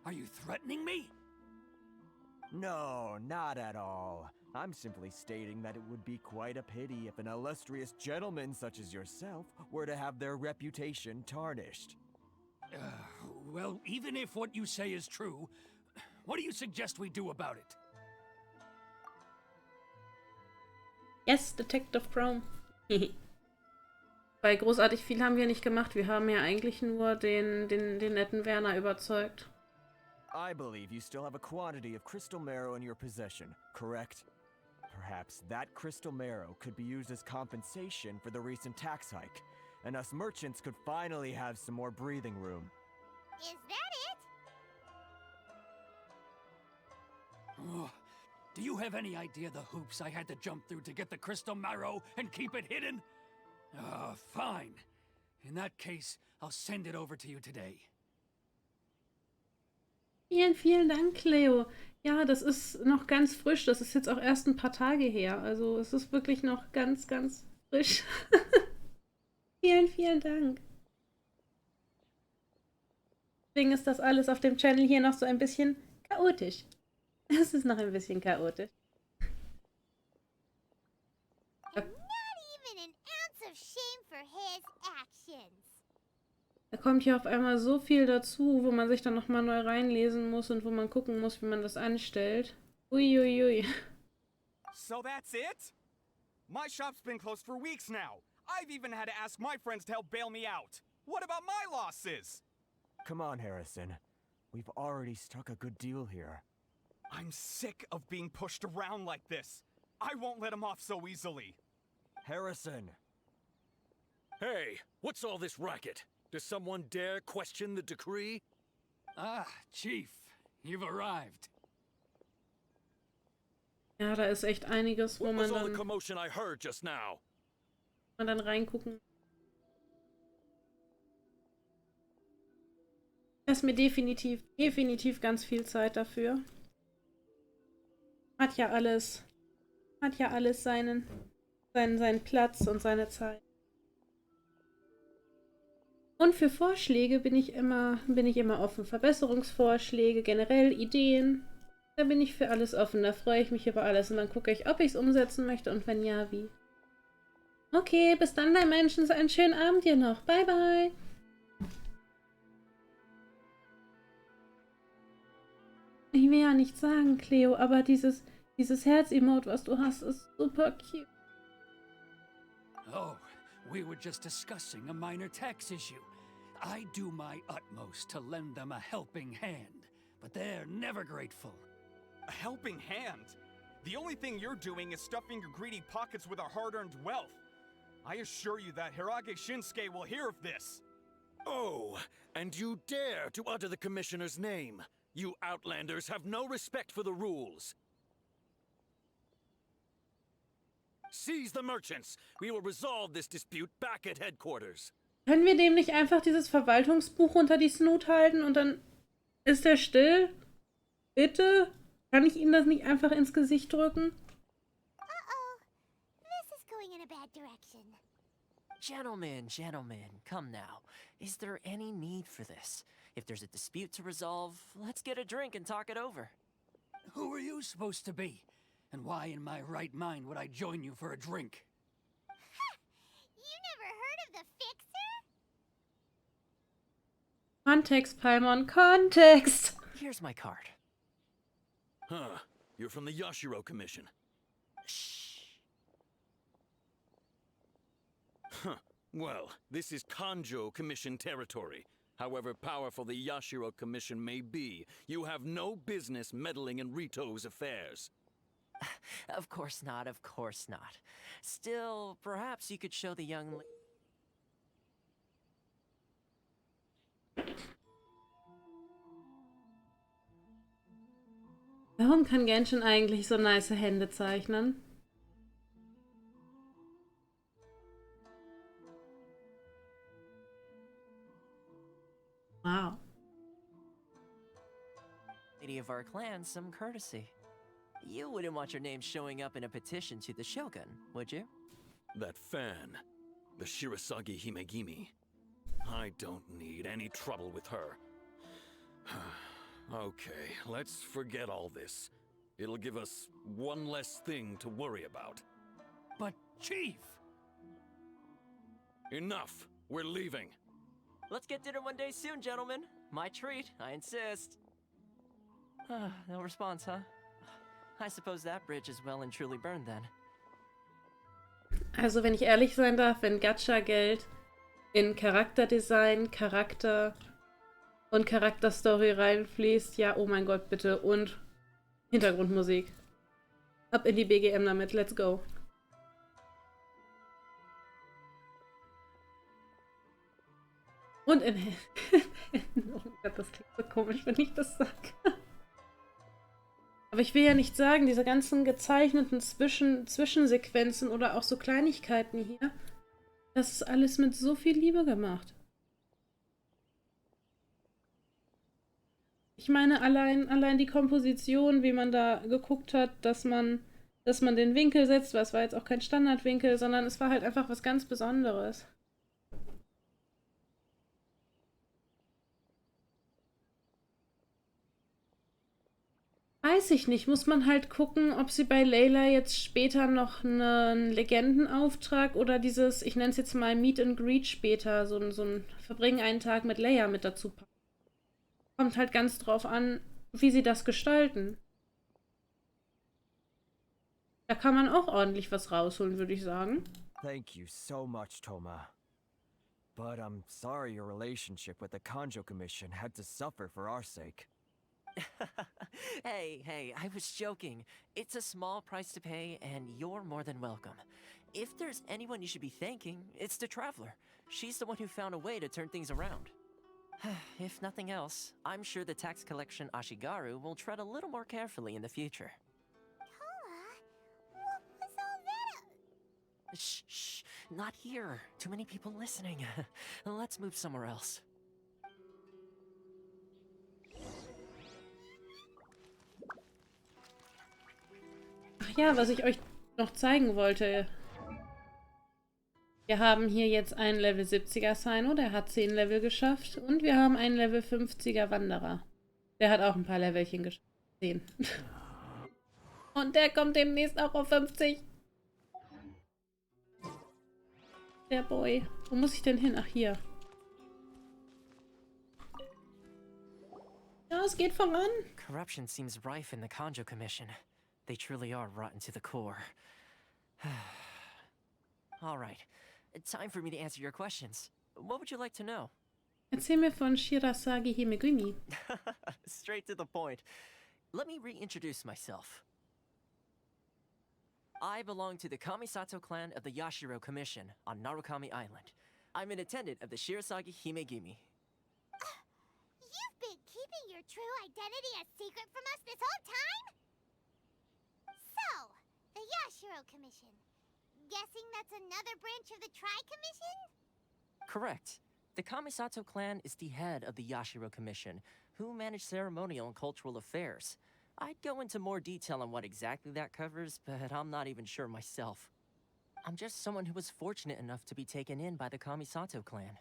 Are you threatening me? No, not at all. I'm simply stating that it would be quite a pity if an illustrious gentleman such as yourself were to have their reputation tarnished. Well, even if what you say is true, what do you suggest we do about it? Yes, Detective Chrome. Weil großartig viel haben wir nicht gemacht. Wir haben ja eigentlich nur den netten Werner überzeugt. I believe you still have a quantity of crystal marrow in your possession, correct? Perhaps that crystal marrow could be used as compensation for the recent tax hike, and us merchants could finally have some more breathing room. Is that it? Oh, do you have any idea the hoops I had to jump through to get the crystal marrow and keep it hidden? Fine. In that case, I'll send it over to you today. Vielen, vielen Dank, Leo. Ja, das ist noch ganz frisch. Das ist jetzt auch erst ein paar Tage her. Also es ist wirklich noch ganz, ganz frisch. Vielen, vielen Dank. Deswegen ist das alles auf dem Channel hier noch so ein bisschen chaotisch. Es ist noch ein bisschen chaotisch. And not even an ounce of shame for his actions. Da kommt hier auf einmal so viel dazu, wo man sich dann nochmal neu reinlesen muss und wo man gucken muss, wie man das anstellt. Uiuiui. So that's it? My shop's been closed for weeks now. I've even had to ask my friends to help bail me out. What about my losses? Come on, Harrison. We've already struck a good deal here. I'm sick of being pushed around like this. I won't let him off so easily. Harrison! Hey, what's all this racket? Does someone dare question the decree? Ah, Chief, you've arrived. Ja, da ist echt einiges, wo What man was all the dann, commotion I heard just now? reingucken. Da ist mir definitiv ganz viel Zeit dafür. Hat ja alles seinen Platz und seine Zeit. Und für Vorschläge bin ich immer offen. Verbesserungsvorschläge, generell Ideen. Da bin ich für alles offen. Da freue ich mich über alles. Und dann gucke ich, ob ich es umsetzen möchte und wenn ja, wie. Okay, bis dann, dein Menschen. Einen schönen Abend dir noch. Bye, bye. Ich will ja nichts sagen, Cleo, aber dieses Herz-Emote, was du hast, ist super cute. Oh, we were just discussing a minor tax issue. I do my utmost to lend them a helping hand, but they're never grateful. A helping hand? The only thing you're doing is stuffing your greedy pockets with our hard-earned wealth. I assure you that Hirage Shinsuke will hear of this. Oh, and you dare to utter the commissioner's name. You Outlanders have no respect for the rules. Seize the merchants. We will resolve this dispute back at headquarters. Können wir dem nicht einfach dieses Verwaltungsbuch unter die Snoot halten und dann ist er still? Bitte? Kann ich ihm das nicht einfach ins Gesicht drücken? Uh-oh. This is going in a bad direction. Gentlemen, come now. Is there any need for this? If there's a dispute to resolve, let's get a drink and talk it over. Who are you supposed to be? And why in my right mind would I join you for a drink? You never heard of the Fixer? Kontext, Paimon, Kontext! Here's my card. Huh. You're from the Yashiro Commission. Shh. Huh. Well, this is Kanjo Commission territory. However powerful the Yashiro Commission may be, you have no business meddling in Rito's affairs. Of course not. Still, perhaps you could show the young Warum kann Genshin eigentlich so nice Hände zeichnen? Wow. lady of our clan some courtesy. You wouldn't want your name showing up in a petition to the Shogun, would you? That fan, the Shirasagi Himegimi. I don't need any trouble with her. Okay, let's forget all this. It'll give us one less thing to worry about. But, Chief! Enough! We're leaving. Let's get dinner one day soon, gentlemen. My treat, I insist. No response, huh? I suppose that bridge is well and truly burned then. Also, wenn ich ehrlich sein darf, wenn Gacha-Geld in Charakterdesign, Charakter und Charakterstory reinfließt, ja, oh mein Gott, bitte. Und Hintergrundmusik. Ab in die BGM damit, let's go. Und in Händen. Oh Gott, das klingt so komisch, wenn ich das sage. Aber ich will ja nicht sagen, diese ganzen gezeichneten Zwischensequenzen oder auch so Kleinigkeiten hier, das ist alles mit so viel Liebe gemacht. Ich meine, allein die Komposition, wie man da geguckt hat, dass man den Winkel setzt, weil es war jetzt auch kein Standardwinkel, sondern es war halt einfach was ganz Besonderes. Weiß ich nicht. Muss man halt gucken, ob sie bei Layla jetzt später noch einen Legendenauftrag oder dieses, ich nenne es jetzt mal Meet and Greet später, so ein Verbringen einen Tag mit Leia mit dazu packen. Kommt halt ganz drauf an, wie sie das gestalten. Da kann man auch ordentlich was rausholen, würde ich sagen. Thank you so much, Toma. But I'm sorry your relationship with the Kanjo Commission had to suffer for our sake. Hey, I was joking. It's a small price to pay, and you're more than welcome. If there's anyone you should be thanking, it's the Traveler. She's the one who found a way to turn things around. If nothing else, I'm sure the tax collection Ashigaru will tread a little more carefully in the future. Toma, what was all that? Shh, not here. Too many people listening. Let's move somewhere else. Ach ja, was ich euch noch zeigen wollte. Wir haben hier jetzt einen Level 70er Sino, der hat 10 Level geschafft. Und wir haben einen Level 50er Wanderer. Der hat auch ein paar Levelchen geschafft. 10. Und der kommt demnächst auch auf 50. Der Boy. Wo muss ich denn hin? Ach, hier. Ja, es geht voran. Corruption seems rife in the Kanjo Commission. They truly are rotten to the core. All right. Time for me to answer your questions. What would you like to know? Erzähl mir von Shirasagi Himegumi. Straight to the point. Let me reintroduce myself. I belong to the Kamisato clan of the Yashiro Commission on Narukami Island. I'm an attendant of the Shirasagi Himegumi. You've been keeping your true identity a secret from us this whole time? So, the Yashiro Commission. Guessing that's another branch of the Tri-Commission? Correct. The Kamisato clan is the head of the Yashiro Commission, who manage ceremonial and cultural affairs. I'd go into more detail on what exactly that covers, but I'm not even sure myself. I'm just someone who was fortunate enough to be taken in by the Kamisato clan.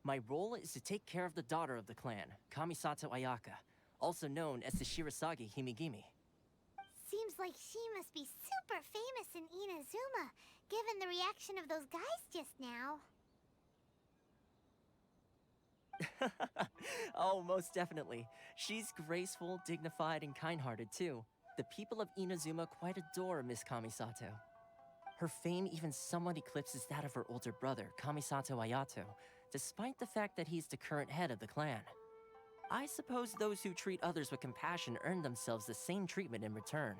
My role is to take care of the daughter of the clan, Kamisato Ayaka, also known as the Shirasagi Himegimi. Seems like she must be super famous in Inazuma, given the reaction of those guys just now. Oh, most definitely. She's graceful, dignified, and kind-hearted too. The people of Inazuma quite adore Miss Kamisato. Her fame even somewhat eclipses that of her older brother, Kamisato Ayato, despite the fact that he's the current head of the clan. I suppose those who treat others with compassion earn themselves the same treatment in return.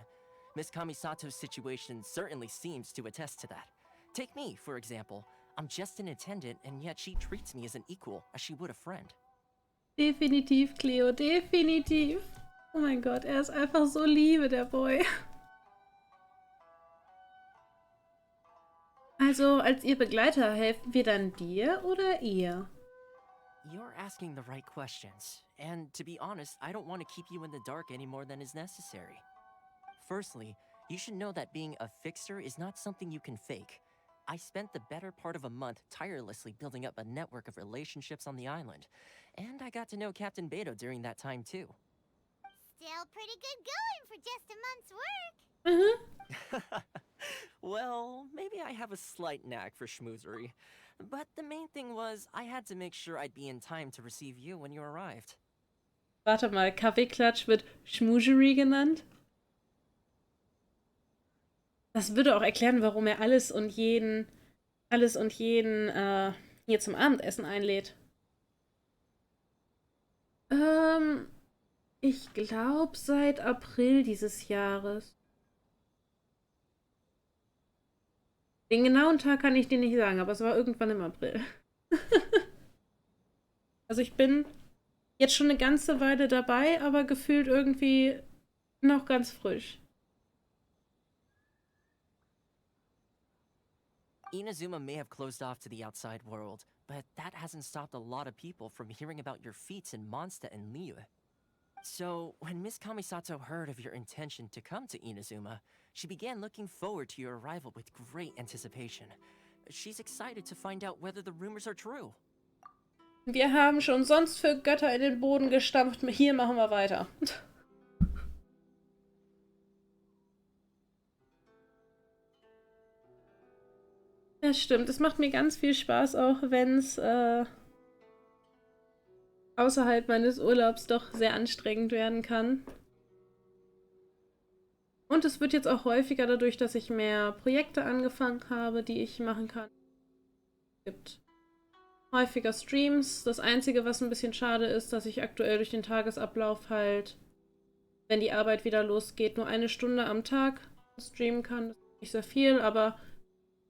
Miss Kamisato's situation certainly seems to attest to that. Take me, for example. I'm just an attendant, and yet she treats me as an equal, as she would a friend. Definitiv, Cleo, definitiv. Oh mein Gott, er ist einfach so Liebe, der Boy. Also, als ihr Begleiter, helfen wir dann dir oder ihr? You're asking the right questions, and to be honest, I don't want to keep you in the dark any more than is necessary. Firstly, you should know that being a fixer is not something you can fake. I spent the better part of a month tirelessly building up a network of relationships on the island, and I got to know Captain Beto during that time too. Still pretty good going for just a month's work. Well, maybe I have a slight knack for schmoozery. But the main thing was, I had to make sure I'd be in time to receive you when you arrived. Warte mal, Kaffeeklatsch wird Schmoozery genannt? Das würde auch erklären, warum er alles und jeden hier zum Abendessen einlädt. Ich glaube seit April dieses Jahres. Den genauen Tag kann ich dir nicht sagen, aber es war irgendwann im April. Also ich bin jetzt schon eine ganze Weile dabei, aber gefühlt irgendwie noch ganz frisch. Inazuma may have closed off to the outside world, but that hasn't stopped a lot of people from hearing about your feats in Mondstadt and Liyue. So, when Miss Kamisato heard of your intention to come to Inazuma, she began looking forward to your arrival with great anticipation. She's excited to find out whether the rumors are true. Wir haben schon sonst für Götter in den Boden gestampft. Hier machen wir weiter. Das stimmt. Es macht mir ganz viel Spaß, auch wenn es außerhalb meines Urlaubs doch sehr anstrengend werden kann. Und es wird jetzt auch häufiger dadurch, dass ich mehr Projekte angefangen habe, die ich machen kann. Es gibt häufiger Streams. Das Einzige, was ein bisschen schade ist, dass ich aktuell durch den Tagesablauf halt, wenn die Arbeit wieder losgeht, nur 1 Stunde am Tag streamen kann. Das ist nicht sehr viel, aber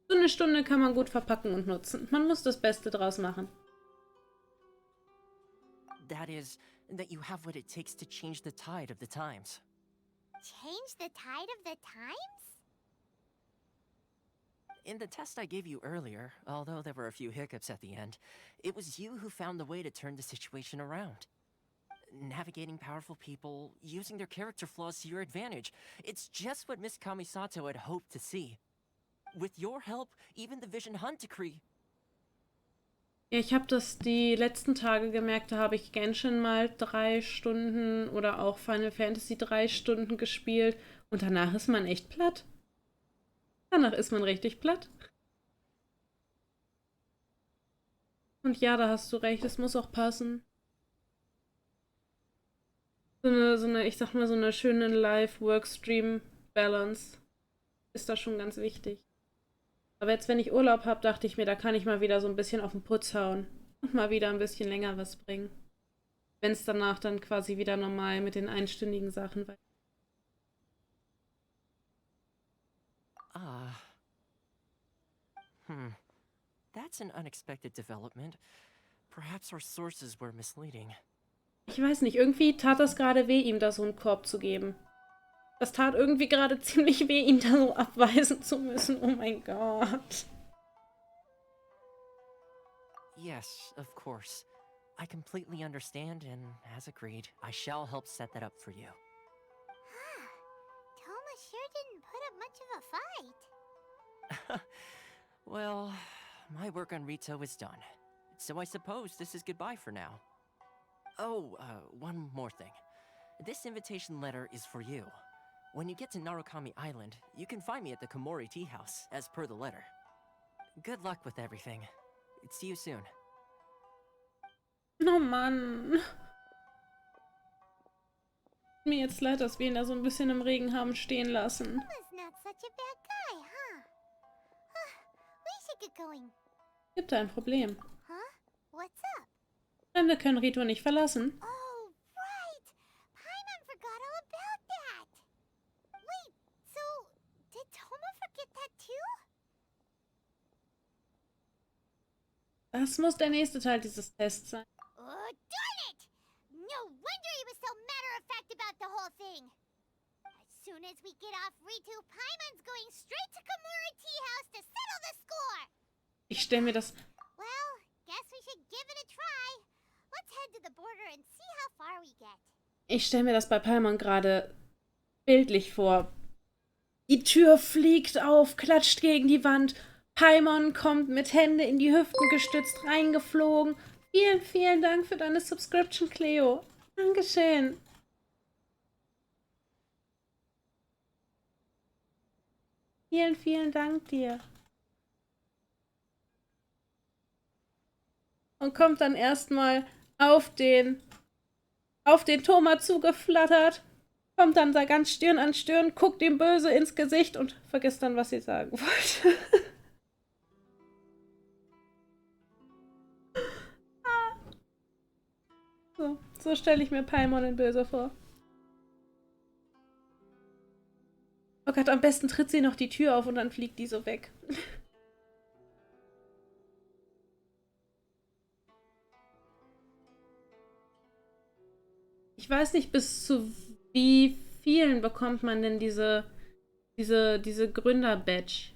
so 1 Stunde kann man gut verpacken und nutzen. Man muss das Beste draus machen. That is, that you have what it takes to change the tide of the times. Change the tide of the times? In the test I gave you earlier, although there were a few hiccups at the end, it was you who found the way to turn the situation around. Navigating powerful people, using their character flaws to your advantage. It's just what Miss Kamisato had hoped to see. With your help, even the Vision Hunt Decree. Ja, ich habe das die letzten Tage gemerkt, da habe ich Genshin mal 3 Stunden oder auch Final Fantasy 3 Stunden gespielt und danach ist man echt platt. Danach ist man richtig platt. Und ja, da hast du recht, es muss auch passen. So eine, ich sag mal, so eine schöne Live-Work-Stream-Balance ist da schon ganz wichtig. Aber jetzt, wenn ich Urlaub habe, dachte ich mir, da kann ich mal wieder so ein bisschen auf den Putz hauen und mal wieder ein bisschen länger was bringen. Wenn es danach dann quasi wieder normal mit den einstündigen Sachen weitergeht. That's an unexpected development. Perhaps our sources were misleading. Ich weiß nicht, irgendwie tat das gerade weh, ihm da so einen Korb zu geben. Das tat irgendwie gerade ziemlich weh, ihn da so abweisen zu müssen. Oh mein Gott. Yes, of course. I completely understand, and as agreed, I shall help set that up for you. Toma sure didn't put up much of a fight. Well, my work on Rito is done. So I suppose this is goodbye for now. Oh, one more thing. This invitation letter is for you. When you get to Narukami Island, you can find me at the Komori Tea House, as per the letter. Good luck with everything. See you soon. Oh Mann. Mir jetzt leid, dass wir ihn da so ein bisschen im Regen haben stehen lassen. Was not such a bad guy, huh? We should get going. Gibt ein Problem. Huh? What's up? Fremde können Rito nicht verlassen. Oh, right! Paimon forgot all about that! Wait, so did Toma forget that too? Das muss der nächste Teil dieses Tests sein. Oh, darn it! No wonder he was so matter-of-fact about the whole thing! As soon as we get off Ritu, Paimon's going straight to Komori Tea House to settle the score! Ich stelle mir das... Well, guess we should give it a try. Let's head to the border and see how far we get. Ich stelle mir das bei Paimon gerade bildlich vor. Die Tür fliegt auf, klatscht gegen die Wand. Paimon kommt mit Hände in die Hüften gestützt reingeflogen. Vielen, vielen Dank für deine Subscription, Cleo. Dankeschön. Vielen, vielen Dank dir. Und kommt dann erstmal auf den Toma zugeflattert, kommt dann da ganz Stirn an Stirn, guckt ihm böse ins Gesicht und vergisst dann, was sie sagen wollte. So stelle ich mir Paimon in böse vor. Oh Gott, am besten tritt sie noch die Tür auf und dann fliegt die so weg. Ich weiß nicht, bis zu wie vielen bekommt man denn diese Gründer-Badge?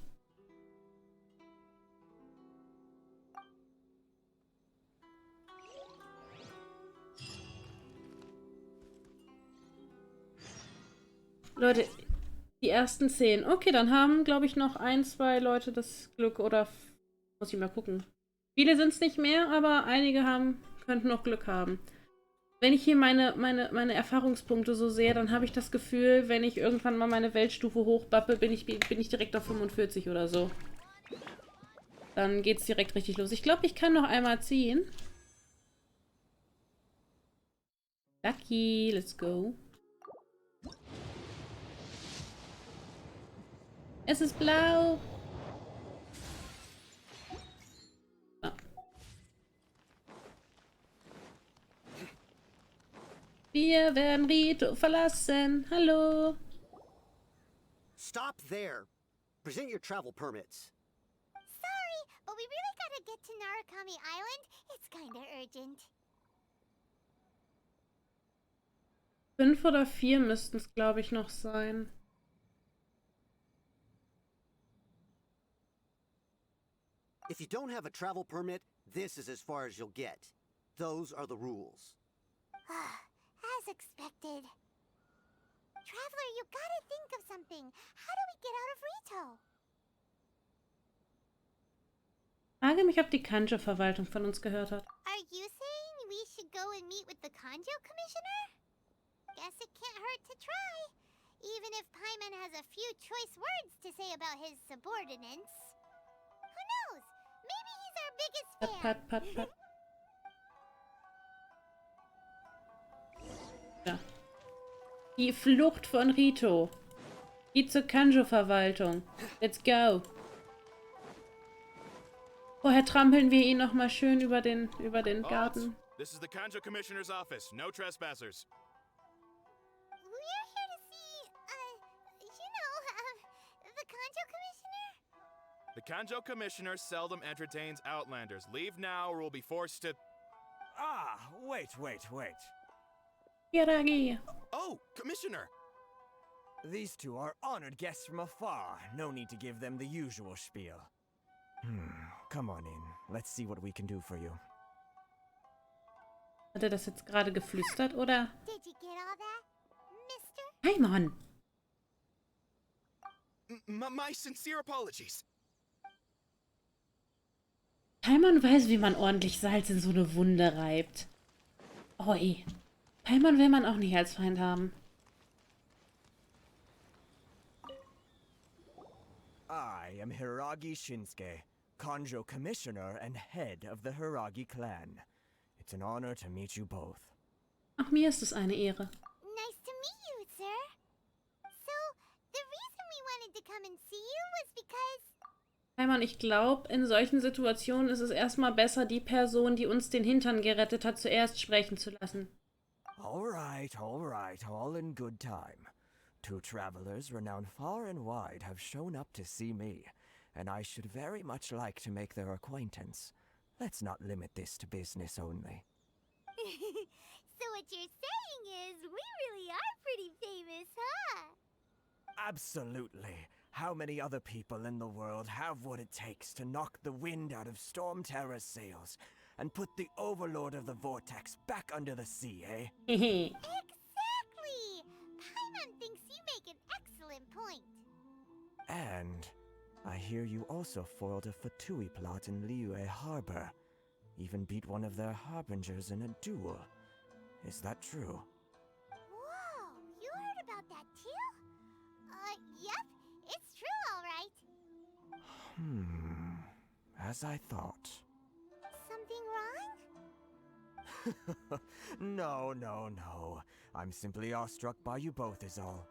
Leute, die ersten 10. Okay, dann haben, glaube ich, noch 1, 2 Leute das Glück. Oder muss ich mal gucken. Viele sind es nicht mehr, aber einige könnten noch Glück haben. Wenn ich hier meine Erfahrungspunkte so sehe, dann habe ich das Gefühl, wenn ich irgendwann mal meine Weltstufe hochbappe, bin ich direkt auf 45 oder so. Dann geht's direkt richtig los. Ich glaube, ich kann noch einmal ziehen. Lucky, let's go. Es ist blau. So. Wir werden Rito verlassen. Hallo. Stop there. Present your travel permits. Sorry, but we really gotta get to Narukami Island. It's kinda urgent. 5 oder 4 müssten es, glaube ich, noch sein. If you don't have a travel permit, this is as far as you'll get. Those are the rules. As expected. Traveler, you gotta think of something. How do we get out of Rito? Frage mich, ob die Kanjo-Verwaltung von uns gehört hat. Are you saying we should go and meet with the Kanjo Commissioner? Guess it can't hurt to try. Even if Paimon has a few choice words to say about his subordinates. Who knows? Maybe he's our biggest fan. Pat, pat, pat. Ja. Die Flucht von Rito. Geht zur Kanjo-Verwaltung. Let's go. Vorher trampeln wir ihn noch mal schön über den Garten. This is the Kanjo Commissioner's office. No trespassers. We're here to see, the Kanjo Commissioner? The Kanjo Commissioner seldom entertains Outlanders. Leave now or we'll be forced to... Ah, wait. Hiragi. Oh, Commissioner! These two are honored guests from afar. No need to give them the usual spiel. Come on in. Let's see what we can do for you. Hat er das jetzt gerade geflüstert, oder? Did you get all that, mister? Paimon! My sincere apologies. Paimon weiß, wie man ordentlich Salz in so eine Wunde reibt. Oi. Paimon will man auch nicht als Feind haben. I am Hiragi Shinsuke, Kanjo Commissioner and head of the Hiragi clan. It's an honor to meet you both. Auch mir ist es eine Ehre. Nice to meet you, sir. So, the reason we wanted to come and see you was because... Paimon, ich glaube, in solchen Situationen ist es erstmal besser, die Person, die uns den Hintern gerettet hat, zuerst sprechen zu lassen. All right, all in good time. 2 travelers renowned far and wide have shown up to see me, and I should very much like to make their acquaintance. Let's not limit this to business only. So what you're saying is, we really are pretty famous, huh? Absolutely. How many other people in the world have what it takes to knock the wind out of Storm Terror's sails and put the overlord of the vortex back under the sea, eh? Exactly! Paimon thinks you make an excellent point. And I hear you also foiled a Fatui plot in Liyue Harbor. Even beat one of their harbingers in a duel. Is that true? Whoa, you heard about that too? Yep, it's true, all right. As I thought. Something wrong? No. I'm simply awestruck by you both is all.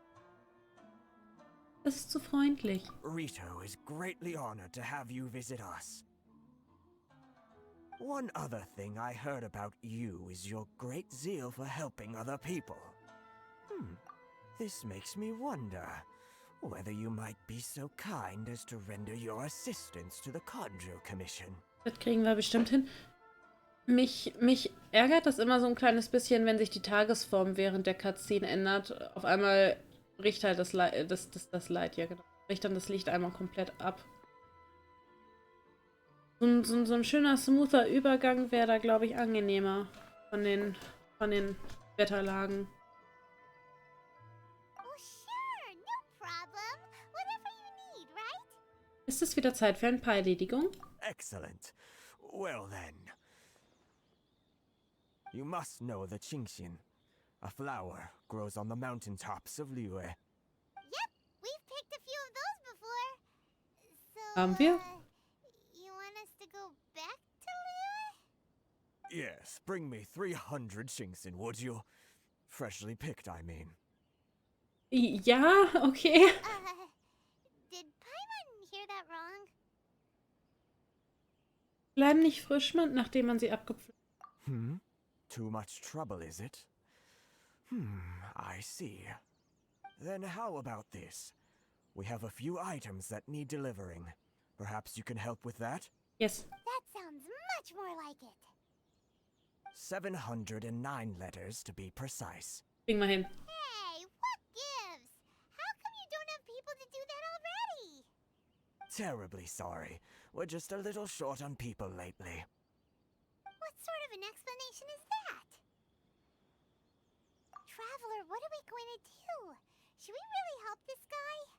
Das ist zu freundlich. Rito is greatly honored to have you visit us. One other thing I heard about you is your great zeal for helping other people. This makes me wonder whether you might be so kind as to render your assistance to the Kanjo Commission. Das kriegen wir bestimmt hin. Mich ärgert das immer so ein kleines bisschen, wenn sich die Tagesform während der Cutscene ändert. Auf einmal bricht halt das Light, ja genau. Bricht dann das Licht einmal komplett ab. So ein schöner, smoother Übergang wäre da, glaube ich, angenehmer von den Wetterlagen. Oh, sure, no problem. Whatever you need, right? Ist es wieder Zeit für ein paar Erledigungen? Excellent. Well then. You must know the Qingshin. A flower grows on the mountaintops of Liyue. Yep, we've picked a few of those before. So, Haben wir? You wanna Yes, bring me 300 Shinxin, would you? Freshly picked, I mean. Ja, okay. Did Paimon hear that wrong? Bleiben nicht frisch, nachdem man sie abgepflückt hat. Hmm? Too much trouble, is it? I see. Then how about this? We have a few items that need delivering. Perhaps you can help with that? Yes. That sounds much more like it. 709 letters, to be precise. Kriegen wir hin. Hey, what gives? How come you don't have people to do that already? Terribly sorry. We're just a little short on people lately. What sort of an explanation is that? Traveler, what are we going to do? Should we really help this guy?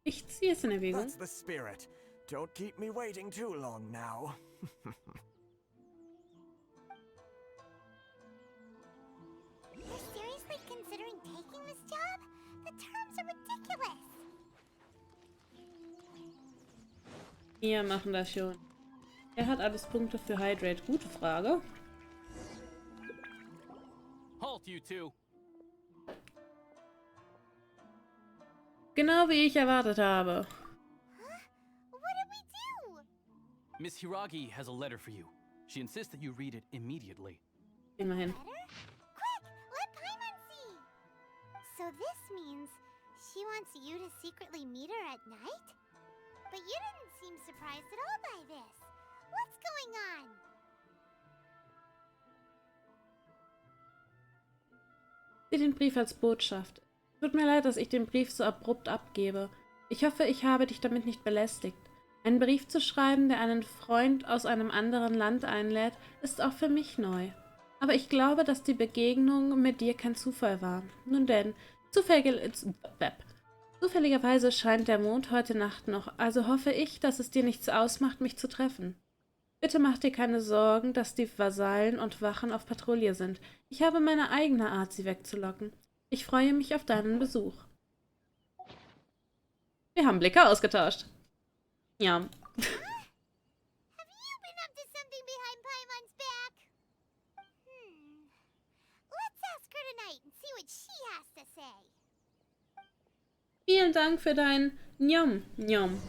Ich ziehe es in Erwägung. That's the spirit. Don't keep me waiting too long now. You're seriously considering taking this job? The terms are ridiculous. Wir machen das schon. Er hat alles Punkte für Hydrate. Gute Frage. Halt, you two. Genau wie ich erwartet habe. What did we do? Miss Hiragi has a letter for you. She insists that you read it immediately. Immerhin. Letter? Quick, let Paimon see. So this means she wants you to secretly meet her at night? But you didn't seem surprised at all by this. What's going on? Sieh den Brief als Botschaft. Tut mir leid, dass ich den Brief so abrupt abgebe. Ich hoffe, ich habe dich damit nicht belästigt. Einen Brief zu schreiben, der einen Freund aus einem anderen Land einlädt, ist auch für mich neu. Aber ich glaube, dass die Begegnung mit dir kein Zufall war. Nun denn, zufälligerweise scheint der Mond heute Nacht noch, also hoffe ich, dass es dir nichts ausmacht, mich zu treffen. Bitte mach dir keine Sorgen, dass die Vasallen und Wachen auf Patrouille sind. Ich habe meine eigene Art, sie wegzulocken. Ich freue mich auf deinen Besuch. Wir haben Blicke ausgetauscht. Ja. Have you been up to something behind Paimon's back? Let's ask her tonight and see what she has to say. Vielen Dank für dein Njom, Njom.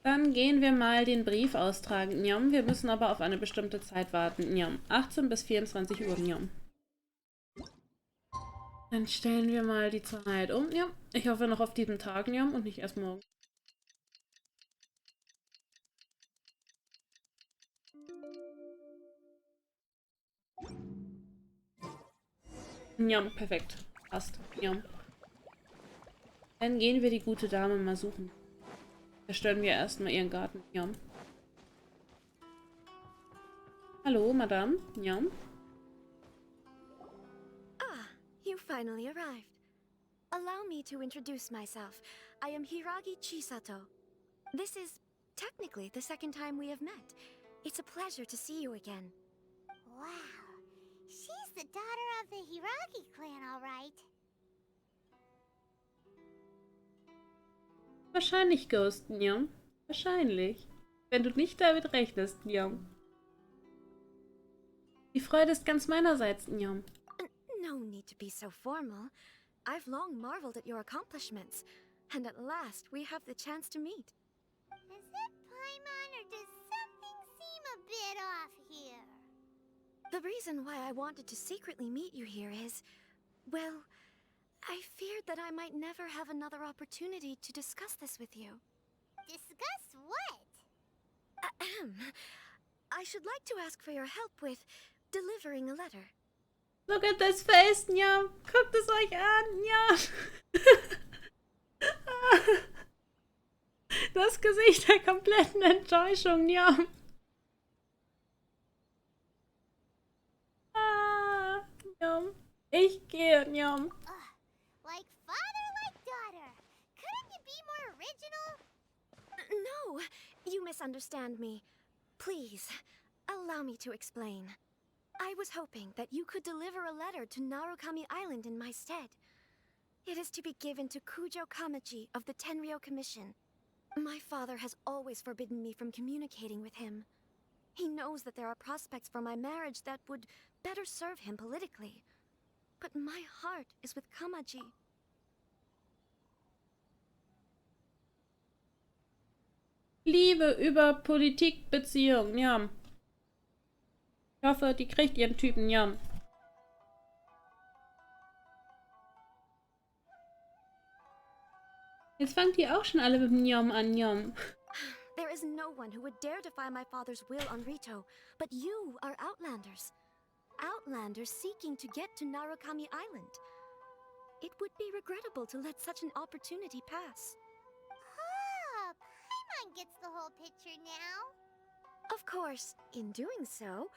Dann gehen wir mal den Brief austragen. Njom, wir müssen aber auf eine bestimmte Zeit warten. Njom, 18 bis 24 Uhr, Njom. Dann stellen wir mal die Zeit um. Ja, ich hoffe noch auf diesen Tag, Njom, und nicht erst morgen. Njom, perfekt. Passt. Njom. Dann gehen wir die gute Dame mal suchen. Zerstören wir erstmal ihren Garten. Njom. Hallo, Madame. Njom. You finally arrived. Allow me to introduce myself. I am Hiragi Chisato. This is technically the second time we have met. It's a pleasure to see you again. Wow, she's the daughter of the Hiragi clan, all right. Wahrscheinlich, Ghost, Njom. Wahrscheinlich. Wenn du nicht damit rechnest, Njom. Die Freude ist ganz meinerseits, Njom. No need to be so formal. I've long marveled at your accomplishments, and at last we have the chance to meet. Is it Paimon, or does something seem a bit off here? The reason why I wanted to secretly meet you here is, well, I feared that I might never have another opportunity to discuss this with you. Discuss what? I should like to ask for your help with delivering a letter. Look at this face, Njom. Guckt es euch an, Njom. Das Gesicht der kompletten Enttäuschung, Njom. Njom. Ich gehe, Njom. Like father, like daughter. Couldn't you be more original? No, you misunderstand me. Please, allow me to explain. I was hoping that you could deliver a letter to Narukami Island in my stead. It is to be given to Kujo Kamachi of the Tenryou Commission. My father has always forbidden me from communicating with him. He knows that there are prospects for my marriage that would better serve him politically. But my heart is with Kamachi. Liebe über Politikbeziehungen, ja. Ich hoffe, die kriegt ihren Typen, ja. Jetzt fangt die auch schon alle mit dem Njom an, Njom. There is no one who would dare defy my father's will on Rito, but you are Outlanders. Outlanders seeking to get to Narukami Island. It would be regrettable to let such an opportunity pass. Oh, Paimon gets the whole picture now. Of course, in doing so,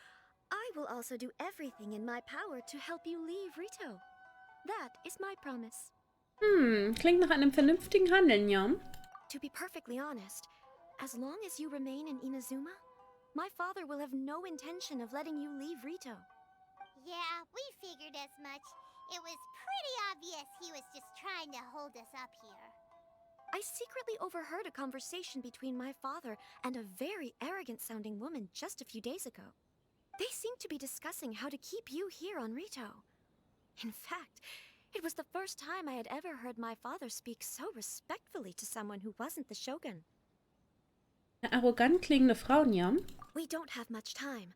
I will also do everything in my power to help you leave Rito. That is my promise. Klingt nach einem vernünftigen Handeln, ja. To be perfectly honest, as long as you remain in Inazuma, my father will have no intention of letting you leave Rito. Yeah, we figured as much. It was pretty obvious he was just trying to hold us up here. I secretly overheard a conversation between my father and a very arrogant-sounding woman just a few days ago. They seemed to be discussing how to keep you here on Rito. In fact, it was the first time I had ever heard my father speak so respectfully to someone who wasn't the shogun. Eine arrogant klingende Frau, ja. We don't have much time.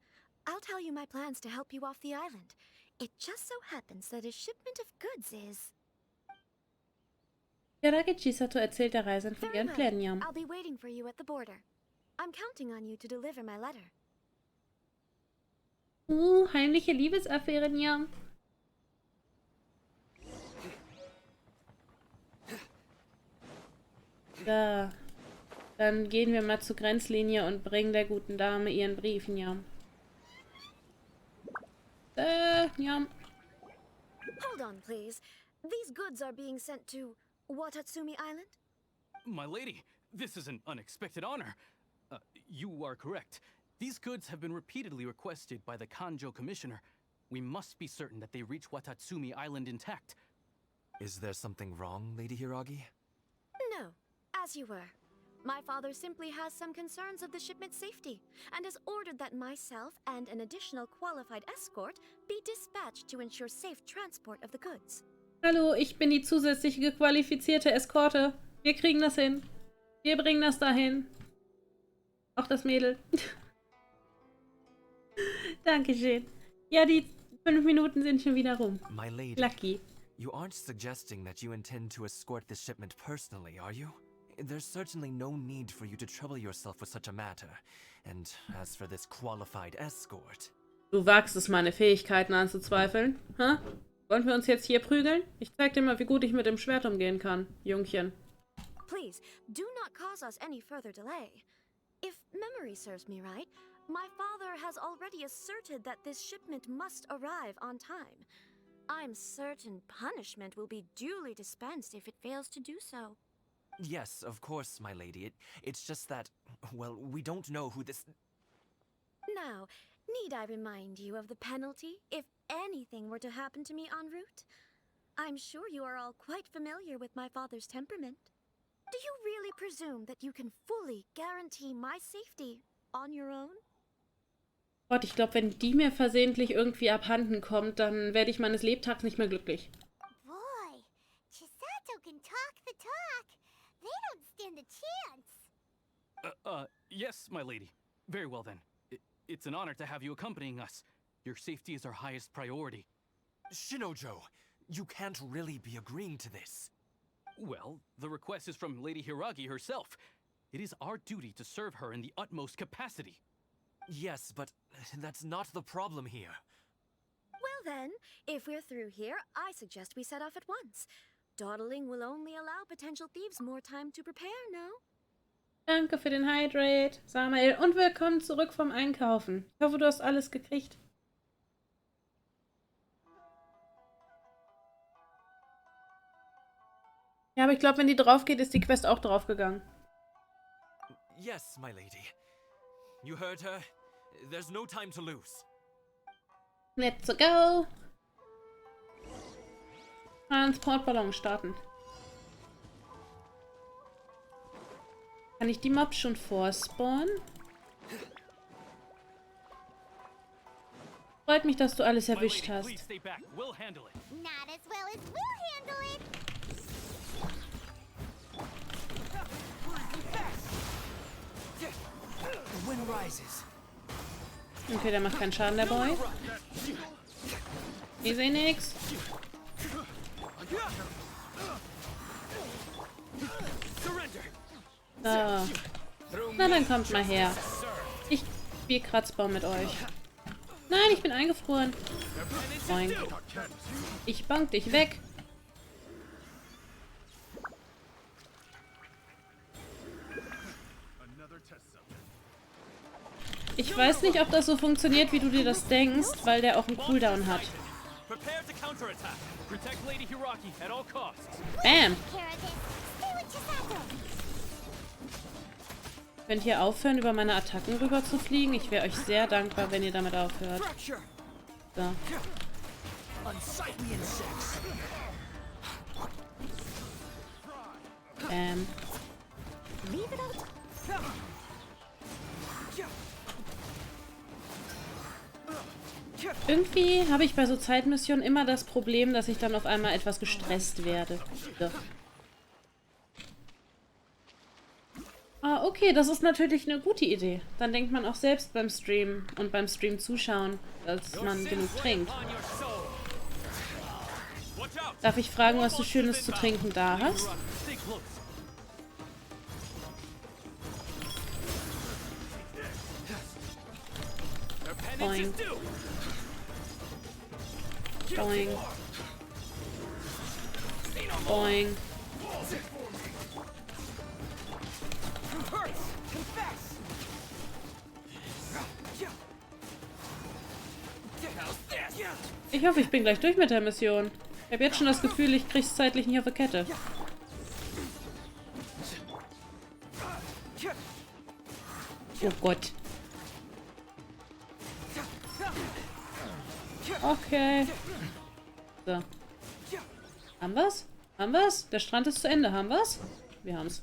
I'll tell you my plans to help you off the island. It just so happens that a shipment of goods is... Hiragi Chisato erzählt der Reisenden von ihren Plänen, ja. I'll be waiting for you at the border. I'm counting on you to deliver my letter. Heimliche Liebesaffären, ja. Da. Dann gehen wir mal zur Grenzlinie und bringen der guten Dame ihren Brief, ja. Ja. Hold on, please. These goods are being sent to Watatsumi Island? My lady, this is an unexpected honor. You are correct. These goods have been repeatedly requested by the Kanjo Commissioner. We must be certain that they reach Watatsumi Island intact. Is there something wrong, Lady Hiragi? No, as you were. My father simply has some concerns of the shipment's safety, and has ordered that myself and an additional qualified escort be dispatched to ensure safe transport of the goods. Hallo, ich bin die zusätzliche qualifizierte Eskorte. Wir kriegen das hin. Wir bringen das dahin. Auch das Mädel. Dankeschön. Ja, die 5 Minuten sind schon wieder rum. My lady, Lucky. You aren't suggesting that you intend to escort this shipment personally, are you? There's certainly no need for you to trouble yourself with such a matter. And as for this qualified escort... Du wagst es, meine Fähigkeiten anzuzweifeln? Hä? Wollen wir uns jetzt hier prügeln? Ich zeig dir mal, wie gut ich mit dem Schwert umgehen kann, Jungchen. Please, do not cause us any further delay. If memory serves me right, my father has already asserted that this shipment must arrive on time. I'm certain punishment will be duly dispensed if it fails to do so. Yes, of course, my lady. It's just that, well, we don't know who this... Now, need I remind you of the penalty if anything were to happen to me en route? I'm sure you are all quite familiar with my father's temperament. Do you really presume that you can fully guarantee my safety on your own? Gott, ich glaube, wenn die mir versehentlich irgendwie abhanden kommt, dann werde ich meines Lebtags nicht mehr glücklich. Boy, Chisato can talk the talk. They don't stand a chance. Yes, my lady. Very well then. It's an honor to have you accompanying us. Your safety is our highest priority. Shinojo, you can't really be agreeing to this. Well, the request is from Lady Hiragi herself. It is our duty to serve her in the utmost capacity. Yes, but that's not the problem here. Well then, if we're through here, I suggest we set off at once. Dawdling will only allow potential thieves more time to prepare, no? Danke für den Hydrate, Samuel. Und willkommen zurück vom Einkaufen. Ich hoffe, du hast alles gekriegt. Ja, aber ich glaube, wenn die drauf geht, ist die Quest auch draufgegangen. Yes, my lady. You heard her. There's no time to lose. Let's go! Transportballon starten. Kann ich die Mobs schon vorspawnen? Freut mich, dass du alles erwischt hast. Not as well as we'll handle it. The wind rises. Okay, der macht keinen Schaden, der Boy. Ich sehe nix. So. Na, dann kommt mal her. Ich spiele Kratzbaum mit euch. Nein, ich bin eingefroren. Boing. Ich bonk dich weg. Ich weiß nicht, ob das so funktioniert, wie du dir das denkst, weil der auch einen Cooldown hat. Bam! Könnt ihr aufhören, über meine Attacken rüber zu fliegen? Ich wäre euch sehr dankbar, wenn ihr damit aufhört. So. Bam. Irgendwie habe ich bei so Zeitmissionen immer das Problem, dass ich dann auf einmal etwas gestresst werde. So. Ah, okay, das ist natürlich eine gute Idee. Dann denkt man auch selbst beim Stream und beim Stream zuschauen, dass man genug trinkt. Darf ich fragen, was du Schönes zu trinken da hast? Boing. Boing. Boing. Ich hoffe, ich bin gleich durch mit der Mission. Ich habe jetzt schon das Gefühl, ich krieg's zeitlich nicht auf die Kette. Oh Gott. Okay. So. Haben wir's? Haben wir's? Der Strand ist zu Ende. Haben wir's? Wir haben's.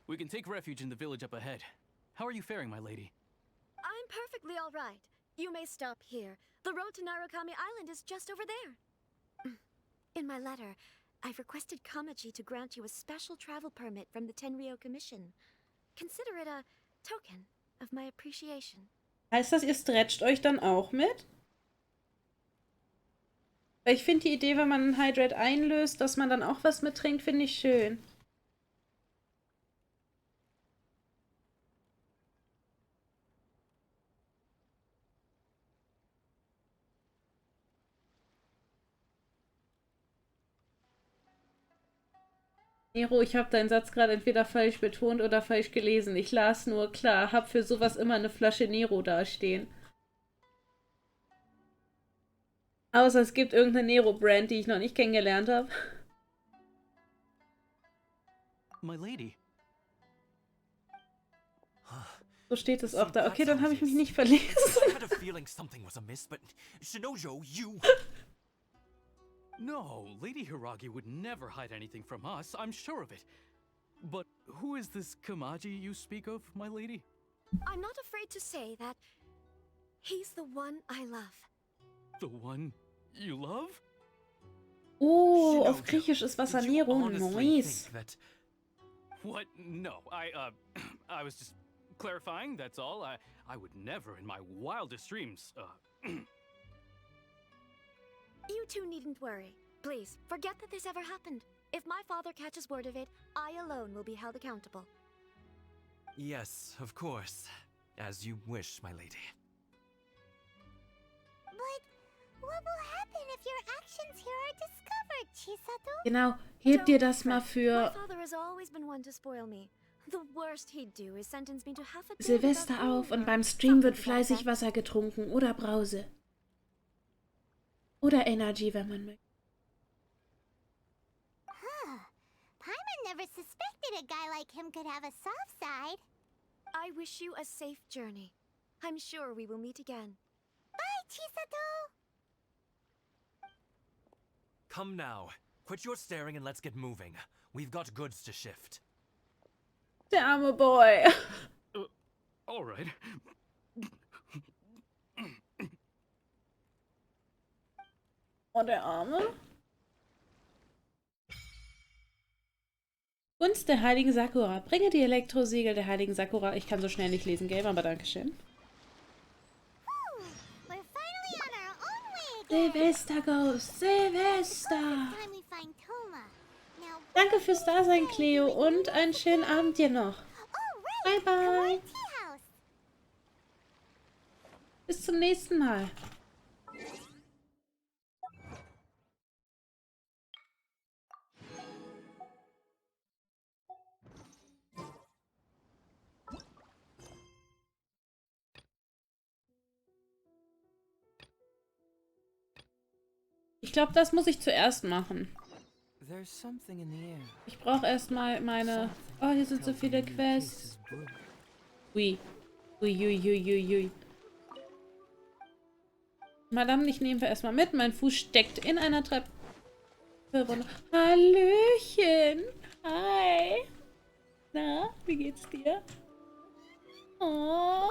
We can take refuge in the village up ahead. How are you faring, my lady? I'm perfectly all right. You may stop here. The road to Narukami Island is just over there. In my letter, I've requested Kamaji to grant you a special travel permit from the Tenryou Commission. Consider it a token of my appreciation. Heißt das, ihr stretcht euch dann auch mit? Weil ich finde die Idee, wenn man einen Hydrate einlöst, dass man dann auch was mittrinkt, finde ich schön. Nero, ich habe deinen Satz gerade entweder falsch betont oder falsch gelesen. Ich las nur, klar, hab für sowas immer eine Flasche Nero dastehen. Außer es gibt irgendeine Nero-Brand, die ich noch nicht kennengelernt habe. My lady. So steht es auch da. Okay, dann habe ich mich nicht verlesen. No, Lady Hiragi would never hide anything from us, I'm sure of it. But who is this Kamaji you speak of, my lady? I'm not afraid to say that he's the one I love. The one you love? Oh, auf Griechisch ist Wasser Nero. Nice. What? No, I was just clarifying, that's all. I would never in my wildest dreams, You two needn't worry. Please, forget that this ever happened. If my father catches word of it, I alone will be held accountable. Yes, of course. As you wish, my lady. But what will happen if your actions here are discovered, Chisato? Genau, heb dir das mal für My father has always been one to spoil me. The worst he'd do is sentence me to half a day Silvester without auf und food. beim Stream wird fleißig Wasser getrunken oder Brause. Oder Energy, wenn man möchte. Huh. Paimon never suspected a guy like him could have a soft side. I wish you a safe journey. I'm sure we will meet again. Chisato? Come now. Quit your staring and let's get moving. We've got goods to shift. Der arme Boy. All right. Oh, der Arme. Gunst der heiligen Sakura. Bringe die Elektrosiegel der heiligen Sakura. Ich kann so schnell nicht lesen, Game, aber dankeschön. Silvester Ghost, Silvester. Danke fürs Dasein, Cleo, und einen schönen Abend dir noch. Bye, bye. Bis zum nächsten Mal. Ich glaube, das muss ich zuerst machen. Ich brauche erstmal meine... Oh, hier sind so viele Quests. Ui. Ui. Madame, ich nehme erstmal mit. Mein Fuß steckt in einer Treppe. Hallöchen. Hi. Na, wie geht's dir? Oh.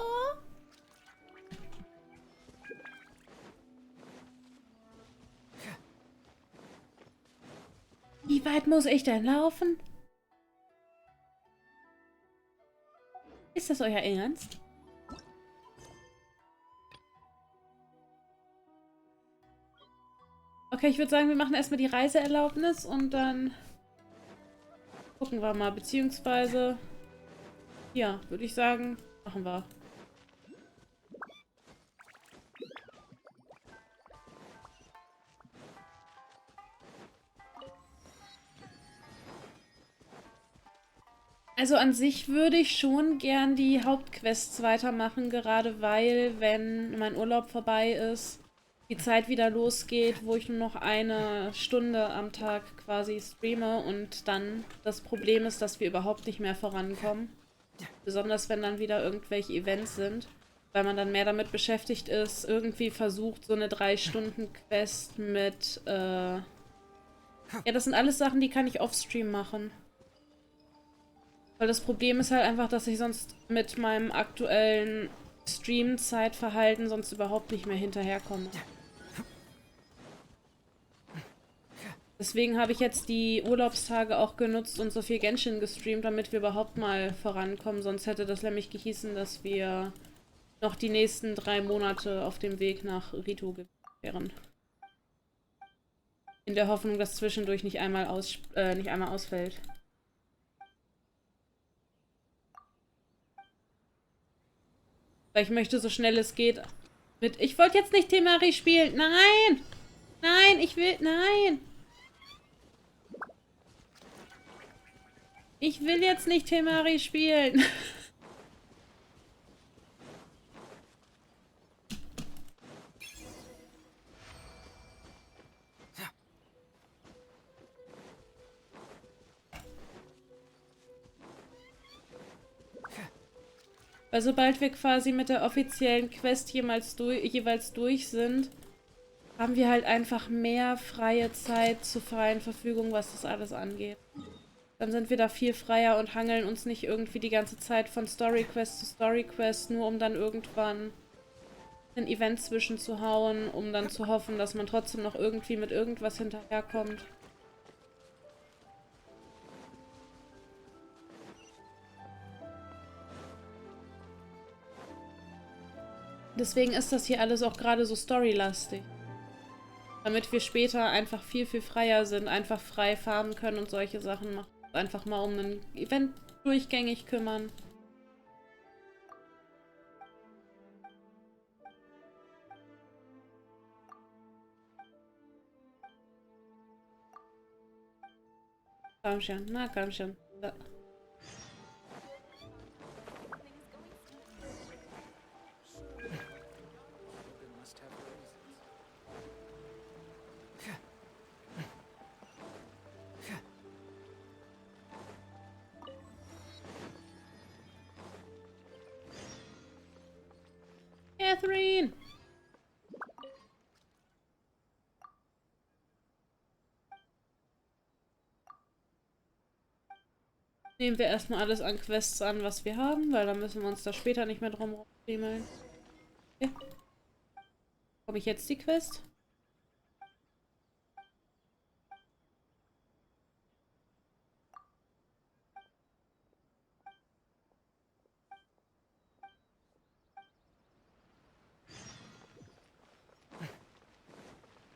Wie weit muss ich denn laufen? Ist das euer Ernst? Okay, ich würde sagen, wir machen erstmal die Reiseerlaubnis und dann gucken wir mal. Beziehungsweise, ja, würde ich sagen, machen wir. Also an sich würde ich schon gern die Hauptquests weitermachen, gerade weil, wenn mein Urlaub vorbei ist, die Zeit wieder losgeht, wo ich nur noch 1 Stunde am Tag quasi streame und dann das Problem ist, dass wir überhaupt nicht mehr vorankommen. Besonders wenn dann wieder irgendwelche Events sind, weil man dann mehr damit beschäftigt ist, irgendwie versucht, so eine 3-Stunden-Quest mit, ja, das sind alles Sachen, die kann ich off-stream machen. Weil das Problem ist halt einfach, dass ich sonst mit meinem aktuellen Stream-Zeitverhalten sonst überhaupt nicht mehr hinterherkomme. Deswegen habe ich jetzt die Urlaubstage auch genutzt und so viel Genshin gestreamt, damit wir überhaupt mal vorankommen. Sonst hätte das nämlich gehießen, dass wir noch die nächsten 3 Monate auf dem Weg nach Rito wären. In der Hoffnung, dass zwischendurch nicht einmal ausfällt. Weil ich möchte so schnell es geht mit... Ich wollte jetzt nicht Temari spielen. Nein! Nein, ich will... Nein! Ich will jetzt nicht Temari spielen. Weil sobald wir quasi mit der offiziellen Quest jeweils durch sind, haben wir halt einfach mehr freie Zeit zur freien Verfügung, was das alles angeht. Dann sind wir da viel freier und hangeln uns nicht irgendwie die ganze Zeit von Story-Quest zu Story-Quest, nur um dann irgendwann ein Event zwischenzuhauen, um dann zu hoffen, dass man trotzdem noch irgendwie mit irgendwas hinterherkommt. Deswegen ist das hier alles auch gerade so storylastig. Damit wir später einfach viel, viel freier sind, einfach frei farmen können und solche Sachen machen. Einfach mal um ein Event durchgängig kümmern. Komm schon, na komm schon. So. Catherine! Nehmen wir erstmal alles an Quests an, was wir haben, weil dann müssen wir uns da später nicht mehr drum rumfriemeln. Okay. Habe ich jetzt die Quest?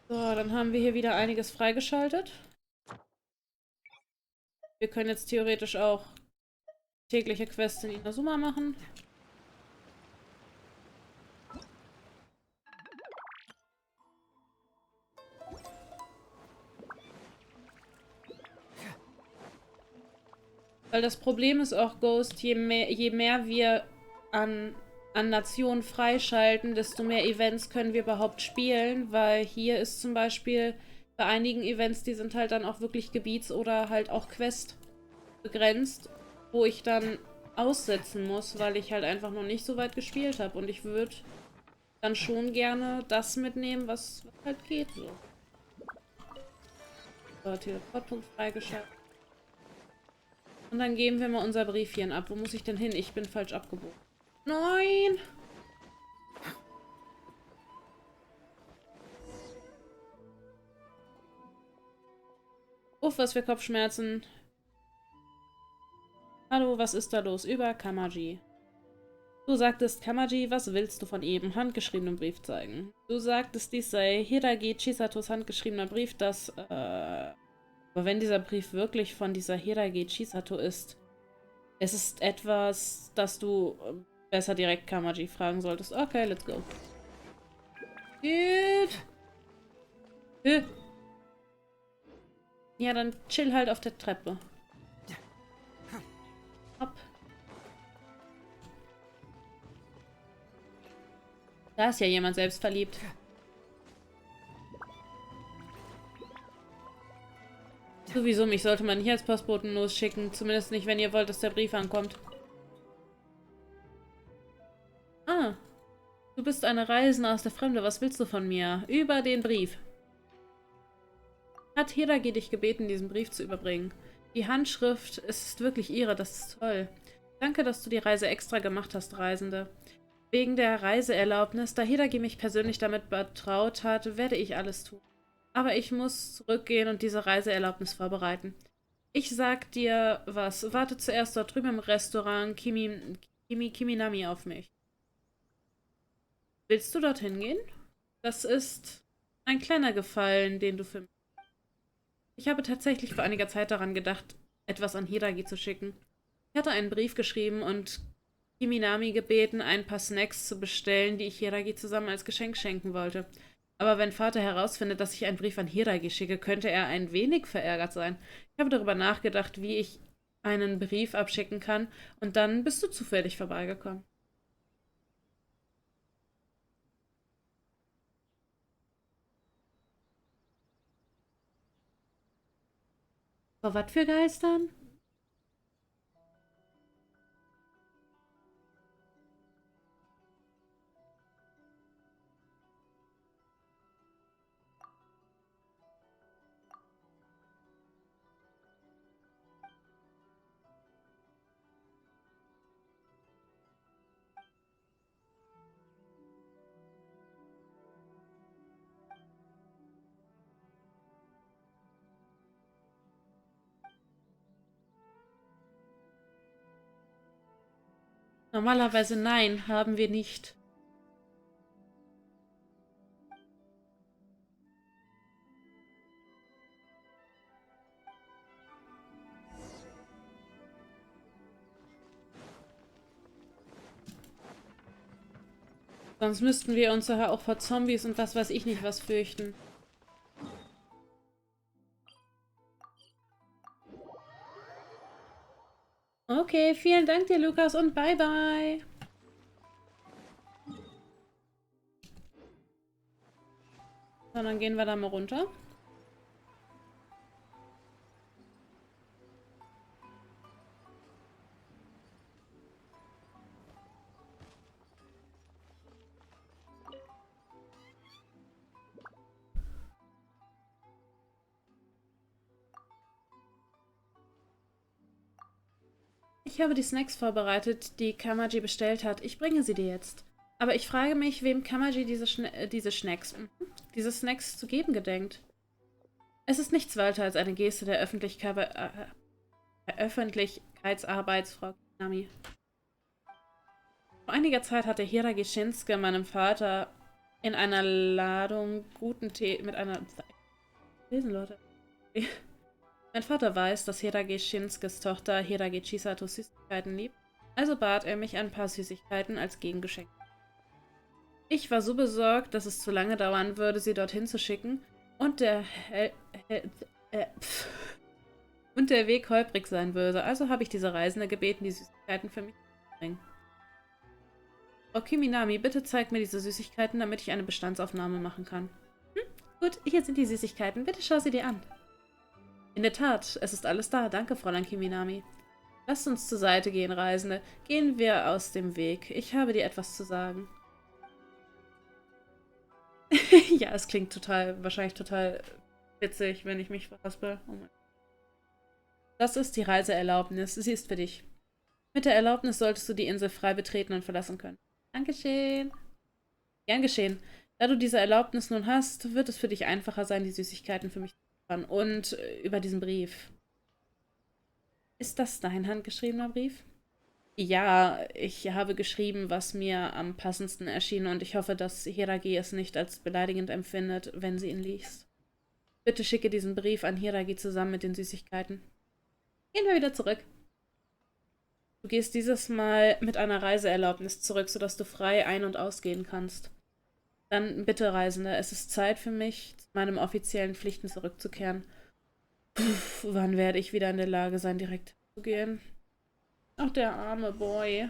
So, dann haben wir hier wieder einiges freigeschaltet. Wir können jetzt theoretisch auch tägliche Quests in Inazuma machen. Weil das Problem ist auch, Ghost, je mehr wir an Nationen freischalten, desto mehr Events können wir überhaupt spielen, weil hier ist zum Beispiel bei einigen Events, die sind halt dann auch wirklich gebiets- oder halt auch Quest begrenzt, wo ich dann aussetzen muss, weil ich halt einfach noch nicht so weit gespielt habe. Und ich würde dann schon gerne das mitnehmen, was halt geht. So, Teleportpunkt freigeschaltet. Und dann geben wir mal unser Briefchen ab. Wo muss ich denn hin? Ich bin falsch abgebogen. Nein! Uff, was für Kopfschmerzen. Hallo, was ist da los? Über Kamaji. Du sagtest, Kamaji, was willst du von eben? Handgeschriebenen Brief zeigen. Du sagtest, dies sei Hiragi Chisatos handgeschriebener Brief, aber wenn dieser Brief wirklich von dieser Hiragi Chisato ist, es ist etwas, das du besser direkt Kamaji fragen solltest. Okay, let's go. Gut. Ja, dann chill halt auf der Treppe. Ab. Da ist ja jemand selbstverliebt. Sowieso, mich sollte man nicht als Postboten losschicken. Zumindest nicht, wenn ihr wollt, dass der Brief ankommt. Ah. Du bist eine Reisende aus der Fremde. Was willst du von mir? Über den Brief. Hat Hiragi dich gebeten, diesen Brief zu überbringen. Die Handschrift ist wirklich ihre. Das ist toll. Danke, dass du die Reise extra gemacht hast, Reisende. Wegen der Reiseerlaubnis, da Hiragi mich persönlich damit betraut hat, werde ich alles tun. Aber ich muss zurückgehen und diese Reiseerlaubnis vorbereiten. Ich sag dir was. Warte zuerst dort drüben im Restaurant Kiminami auf mich. Willst du dorthin gehen? Das ist ein kleiner Gefallen, den du für mich... Ich habe tatsächlich vor einiger Zeit daran gedacht, etwas an Hiragi zu schicken. Ich hatte einen Brief geschrieben und Kiminami gebeten, ein paar Snacks zu bestellen, die ich Hiragi zusammen als Geschenk schenken wollte. Aber wenn Vater herausfindet, dass ich einen Brief an Hiragi schicke, könnte er ein wenig verärgert sein. Ich habe darüber nachgedacht, wie ich einen Brief abschicken kann, und dann bist du zufällig vorbeigekommen. Vor was für Geistern? Normalerweise nein, haben wir nicht. Sonst müssten wir uns daher auch vor Zombies und was weiß ich nicht was fürchten. Okay, vielen Dank dir, Lukas, und bye bye. So, dann gehen wir da mal runter. Ich habe die Snacks vorbereitet, die Kamaji bestellt hat. Ich bringe sie dir jetzt. Aber ich frage mich, wem Kamaji diese Snacks zu geben gedenkt. Es ist nichts weiter als eine Geste der Öffentlichkeitsarbeit, Frau Kinami. Vor einiger Zeit hatte Hiragi Shinsuke meinem Vater in einer Ladung guten Tee mit einer... Lesen, Leute. Mein Vater weiß, dass Hiragi Shinskes Tochter Hiragi Chisato Süßigkeiten liebt, also bat er mich ein paar Süßigkeiten als Gegengeschenk. Ich war so besorgt, dass es zu lange dauern würde, sie dorthin zu schicken und der Weg holprig sein würde, also habe ich diese Reisende gebeten, die Süßigkeiten für mich zu bringen. Frau Kiminami, bitte zeig mir diese Süßigkeiten, damit ich eine Bestandsaufnahme machen kann. Gut, hier sind die Süßigkeiten. Bitte schau sie dir an. In der Tat, es ist alles da. Danke, Fräulein Kiminami. Lasst uns zur Seite gehen, Reisende. Gehen wir aus dem Weg. Ich habe dir etwas zu sagen. Ja, es klingt wahrscheinlich total witzig, wenn ich mich verhaspel. Oh mein. Das ist die Reiseerlaubnis. Sie ist für dich. Mit der Erlaubnis solltest du die Insel frei betreten und verlassen können. Dankeschön. Gern geschehen. Da du diese Erlaubnis nun hast, wird es für dich einfacher sein, die Süßigkeiten für mich zu liefern. Und über diesen Brief. Ist das dein handgeschriebener Brief? Ja, ich habe geschrieben, was mir am passendsten erschien und ich hoffe, dass Hiragi es nicht als beleidigend empfindet, wenn sie ihn liest. Bitte schicke diesen Brief an Hiragi zusammen mit den Süßigkeiten. Gehen wir wieder zurück. Du gehst dieses Mal mit einer Reiseerlaubnis zurück, sodass du frei ein- und ausgehen kannst. Dann bitte, Reisende, es ist Zeit für mich, zu meinen offiziellen Pflichten zurückzukehren. Wann werde ich wieder in der Lage sein, direkt zu gehen? Ach, der arme Boy.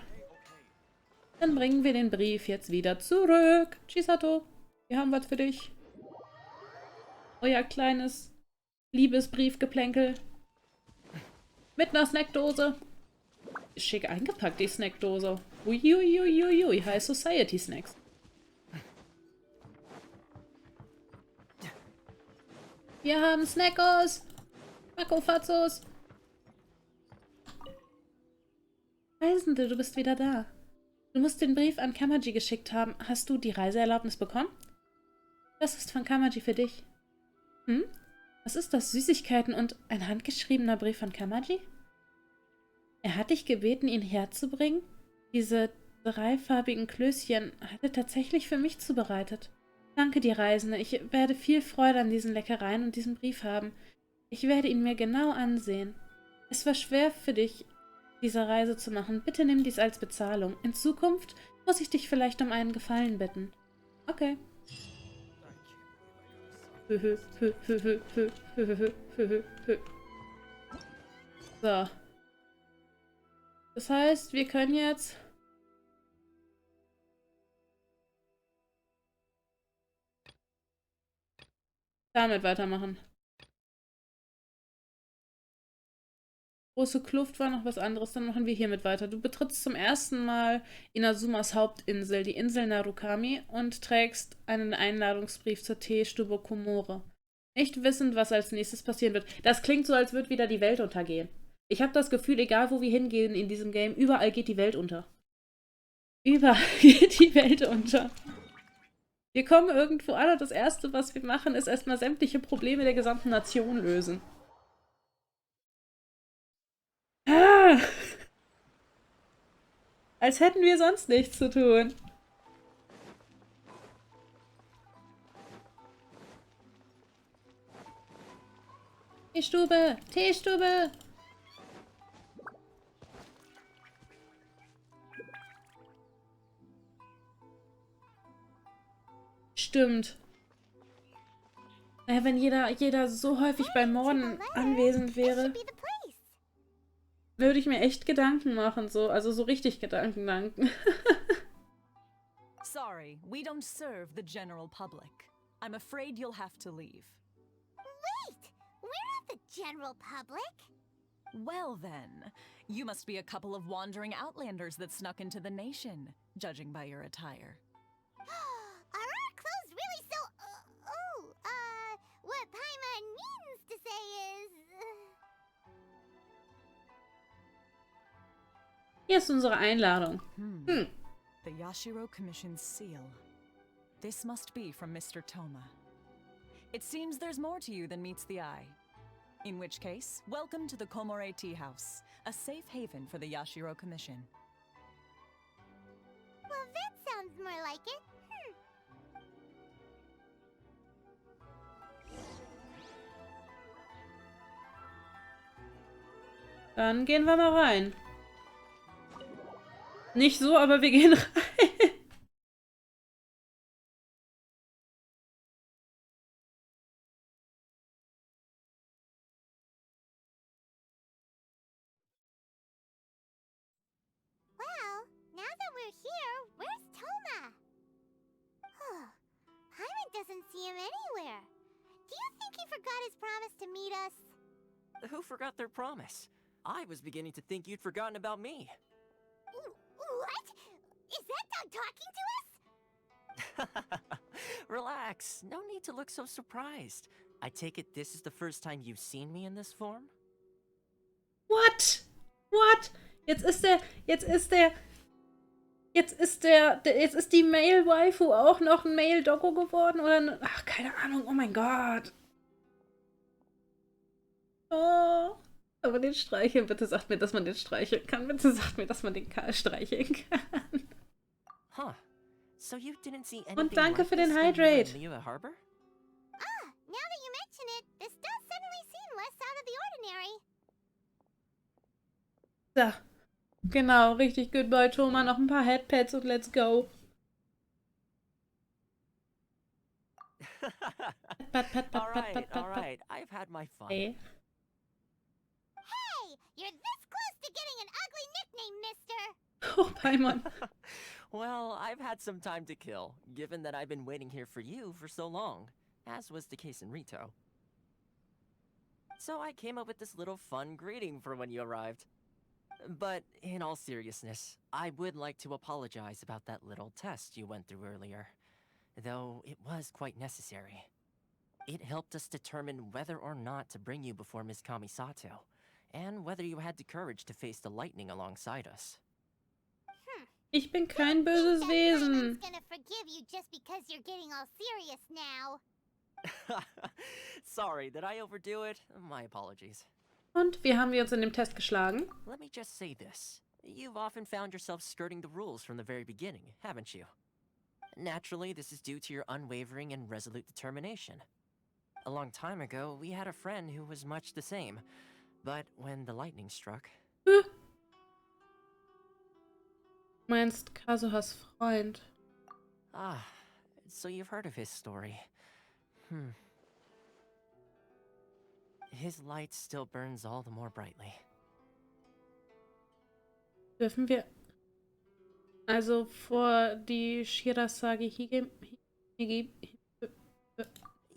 Dann bringen wir den Brief jetzt wieder zurück. Chisato, wir haben was für dich. Euer kleines Liebesbriefgeplänkel. Mit einer Snackdose. Schick eingepackt, die Snackdose. Uiuiuiui, High Society Snacks. Wir haben Snackos. Makofatzos. Reisende, du bist wieder da. Du musst den Brief an Kamaji geschickt haben. Hast du die Reiseerlaubnis bekommen? Das ist von Kamaji für dich. Hm? Was ist das? Süßigkeiten und ein handgeschriebener Brief von Kamaji? Er hat dich gebeten, ihn herzubringen? Diese dreifarbigen Klößchen hat er tatsächlich für mich zubereitet. Danke dir, Reisende. Ich werde viel Freude an diesen Leckereien und diesem Brief haben. Ich werde ihn mir genau ansehen. Es war schwer für dich, diese Reise zu machen. Bitte nimm dies als Bezahlung. In Zukunft muss ich dich vielleicht um einen Gefallen bitten. Okay. So. Das heißt, wir können jetzt... damit weitermachen. Große Kluft war noch was anderes, dann machen wir hiermit weiter. Du betrittst zum ersten Mal Inazumas Hauptinsel, die Insel Narukami, und trägst einen Einladungsbrief zur Teestube Komore. Nicht wissend, was als nächstes passieren wird. Das klingt so, als würde wieder die Welt untergehen. Ich habe das Gefühl, egal wo wir hingehen in diesem Game, überall geht die Welt unter. Überall geht die Welt unter. Wir kommen irgendwo an und das Erste, was wir machen, ist erstmal sämtliche Probleme der gesamten Nation lösen. Ah! Als hätten wir sonst nichts zu tun. Teestube! Teestube! Stimmt. Naja, wenn jeder so häufig beim Morden anwesend wäre, würde ich mir echt Gedanken machen, so, also so richtig Gedanken. Sorry, we don't serve the general public. I'm afraid you'll have to leave. Wait! We're not the general public! Well then, you must be a couple of wandering outlanders that snuck into the nation, judging by your attire. Are our clothes really so... what Paimon means to say is... Hier ist unsere Einladung. The Yashiro Commission's seal. This must be from Mr. Toma. It seems there's more to you than meets the eye. In which case, welcome to the Komore Tea House, a safe haven for the Yashiro Commission. Well, that sounds more like it. Dann gehen wir mal rein. Nicht so, aber wir gehen rein. Well, now that we're here, where's Toma? Paimon doesn't see him anywhere. Do you think he forgot his promise to meet us? Who forgot their promise? I was beginning to think you'd forgotten about me. What? Is that dog talking to us? Relax. No need to look so surprised. I take it this is the first time you've seen me in this form? What? What? Jetzt ist die Male-Waifu auch noch ein Male-Doggo geworden? Oder ach, keine Ahnung. Oh mein Gott. Oh. Aber den streicheln. Bitte sagt mir, dass man den streicheln kann. Bitte sagt mir, dass man den Karl streicheln kann. Huh. So you didn't see anything Und danke like für den this when you were Hydrate. in Liyue Harbor? Ah, now that you mention it, this does suddenly seem less out of the ordinary. So. Genau, richtig. Goodbye, Toma. Noch ein paar Headpads und let's go. Alright. I've had my fun. Hey. Hey, you're this close to getting an ugly nickname, mister. Oh, Paimon. Well, I've had some time to kill, given that I've been waiting here for you for so long, as was the case in Rito. So I came up with this little fun greeting for when you arrived. But in all seriousness, I would like to apologize about that little test you went through earlier, though it was quite necessary. It helped us determine whether or not to bring you before Miss Kamisato, and whether you had the courage to face the lightning alongside us. Ich bin kein böses Wesen. I'm gonna forgive you just because you're getting all serious now. Sorry, did I overdo it? My apologies. Und wie haben wir uns in dem Test geschlagen? Let me just say this. You've often found yourself skirting the rules from the very beginning, haven't you? Naturally, this is due to your unwavering and resolute determination. A long time ago, we had a friend who was much the same. But when the lightning struck... Du meinst Kazuhas Freund. Ah, so you've heard of his story. His light still burns all the more brightly. Dürfen wir also vor die Shirasagi Hige...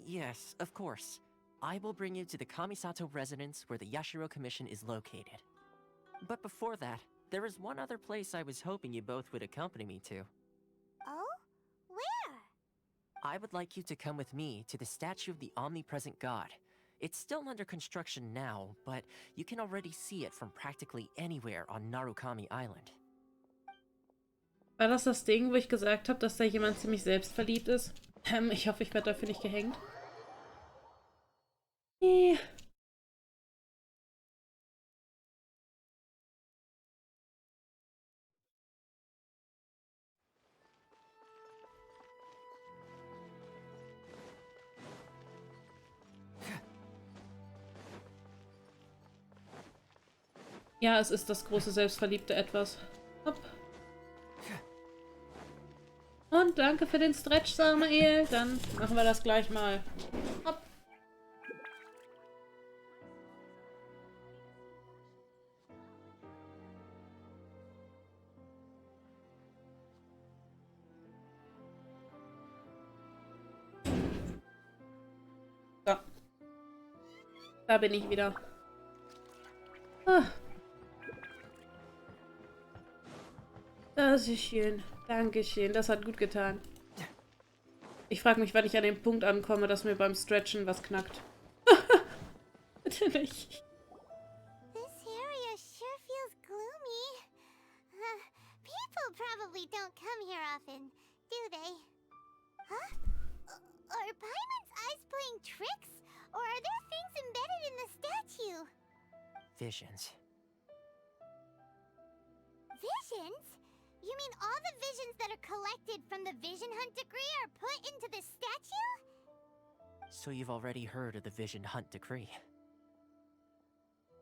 Yes, of course. I will bring you to the Kamisato residence where the Yashiro Commission is located. But before that, there is one other place I was hoping you both would accompany me to. Oh? Where? I would like you to come with me to the statue of the omnipresent god. It's still under construction now, but you can already see it from practically anywhere on Narukami Island. War das Ding, wo ich gesagt habe, dass da jemand ziemlich selbstverliebt ist? Ich hoffe, ich werde dafür nicht gehängt. Nee. Ja, es ist das große selbstverliebte Etwas. Hopp. Und danke für den Stretch, Samael. Dann machen wir das gleich mal. Hopp. So. Da bin ich wieder. Ah. Das ist schön. Dankeschön, das hat gut getan. Ich frage mich, wann ich an den Punkt ankomme, dass mir beim Stretchen was knackt. Bitte nicht. This area sure feels gloomy. probably don't come here often, do they? Huh? Are Paimon's eyes playing tricks? Or are there things embedded in the statue? Visions. Visions? You mean all the visions that are collected from the Vision Hunt decree are put into the statue? So you've already heard of the Vision Hunt decree.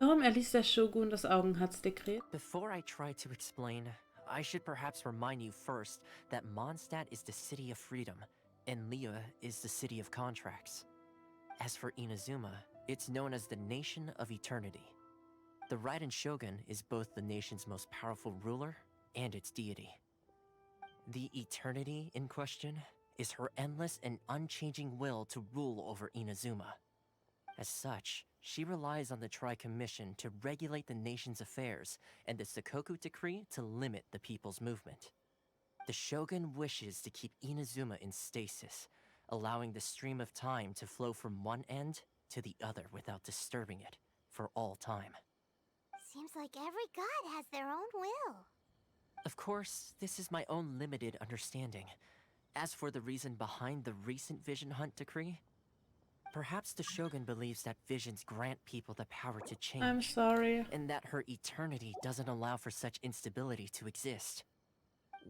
Warum erließ der Shogun das Augenhatzdekret? Before I try to explain, I should perhaps remind you first that Mondstadt is the city of freedom, and Liyue is the city of contracts. As for Inazuma, it's known as the Nation of Eternity. The Raiden Shogun is both the nation's most powerful ruler and its deity. The Eternity in question is her endless and unchanging will to rule over Inazuma. As such, she relies on the Tri-Commission to regulate the nation's affairs and the Sakoku Decree to limit the people's movement. The Shogun wishes to keep Inazuma in stasis, allowing the stream of time to flow from one end to the other without disturbing it for all time. Seems like every god has their own will. Of course, this is my own limited understanding. As for the reason behind the recent Vision Hunt decree, perhaps the Shogun believes that visions grant people the power to change. I'm sorry. And that her eternity doesn't allow for such instability to exist.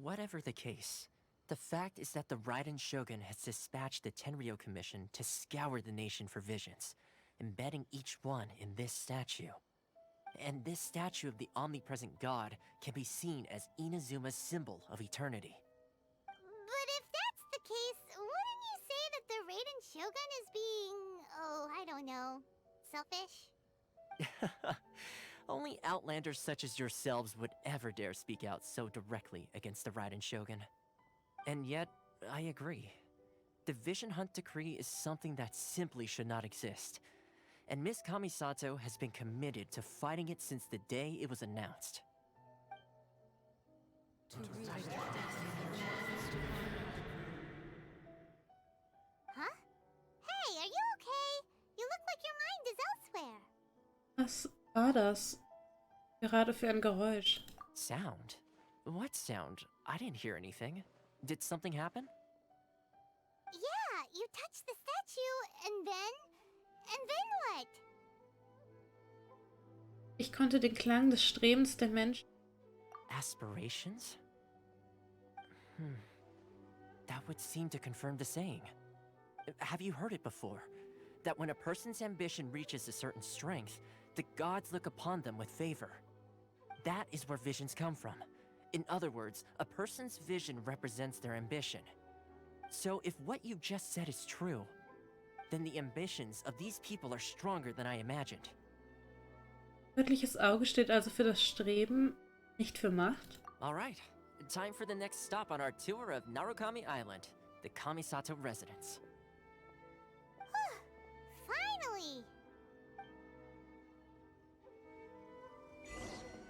Whatever the case, the fact is that the Raiden Shogun has dispatched the Tenryou Commission to scour the nation for visions, embedding each one in this statue. And this statue of the omnipresent god can be seen as Inazuma's symbol of eternity. But if that's the case, wouldn't you say that the Raiden Shogun is being, oh, I don't know, selfish? Only outlanders such as yourselves would ever dare speak out so directly against the Raiden Shogun. And yet, I agree. The Vision Hunt decree is something that simply should not exist. And Miss Kamisato has been committed to fighting it since the day it was announced. Huh? Hey, are you okay? You look like your mind is elsewhere. Was war das? Gerade für ein Geräusch. Sound? What sound? I didn't hear anything. Did something happen? Yeah, you touched the statue, and then what? Ich konnte den Klang des Strebens der Menschen. Aspirations? That would seem to confirm the saying. Have you heard it before? That when a person's ambition reaches a certain strength, the gods look upon them with favor. That is where visions come from. In other words, a person's vision represents their ambition. So if what you just said is true, then the ambitions of these people are stronger than I imagined. Göttliches Auge steht also für das Streben, nicht für Macht. All right, time for the next stop on our tour of Narukami Island, the Kamisato residence. Finally!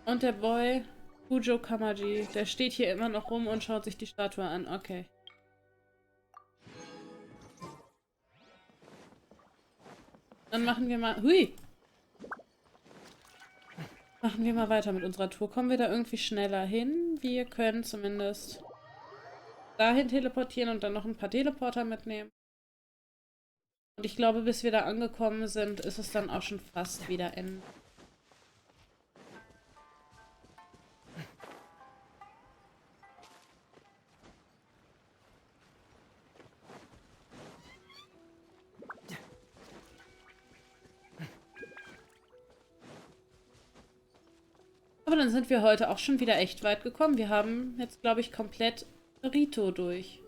Und der Boy, Fujo Kamaji, der steht hier immer noch rum und schaut sich die Statue an. Okay. Dann machen wir mal... Hui! Machen wir mal weiter mit unserer Tour. Kommen wir da irgendwie schneller hin? Wir können zumindest dahin teleportieren und dann noch ein paar Teleporter mitnehmen. Und ich glaube, bis wir da angekommen sind, ist es dann auch schon fast wieder Ende. Aber dann sind wir heute auch schon wieder echt weit gekommen. Wir haben jetzt, glaube ich, komplett Rito durch.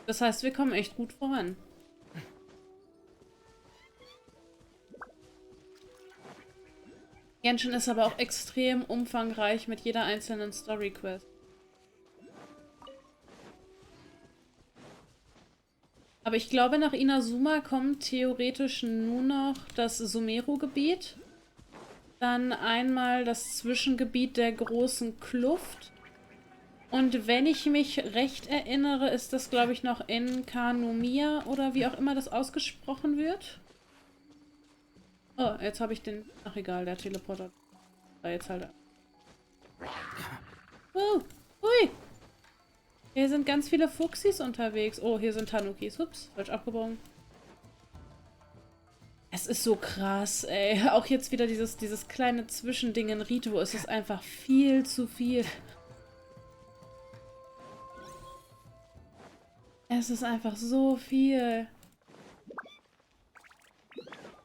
Das heißt, wir kommen echt gut voran. Genshin ist aber auch extrem umfangreich mit jeder einzelnen Story-Quest. Aber ich glaube, nach Inazuma kommt theoretisch nur noch das Sumeru-Gebiet. Dann einmal das Zwischengebiet der großen Kluft. Und wenn ich mich recht erinnere, ist das, glaube ich, noch in Kanomiya oder wie auch immer das ausgesprochen wird. Oh, jetzt habe ich den... Ach egal, der Teleporter war jetzt halt... Hui. Hier sind ganz viele Fuchsis unterwegs. Oh, hier sind Tanukis. Ups, falsch abgebogen. Es ist so krass, ey. Auch jetzt wieder dieses kleine Zwischending in Rito. Es ist einfach viel zu viel. Es ist einfach so viel.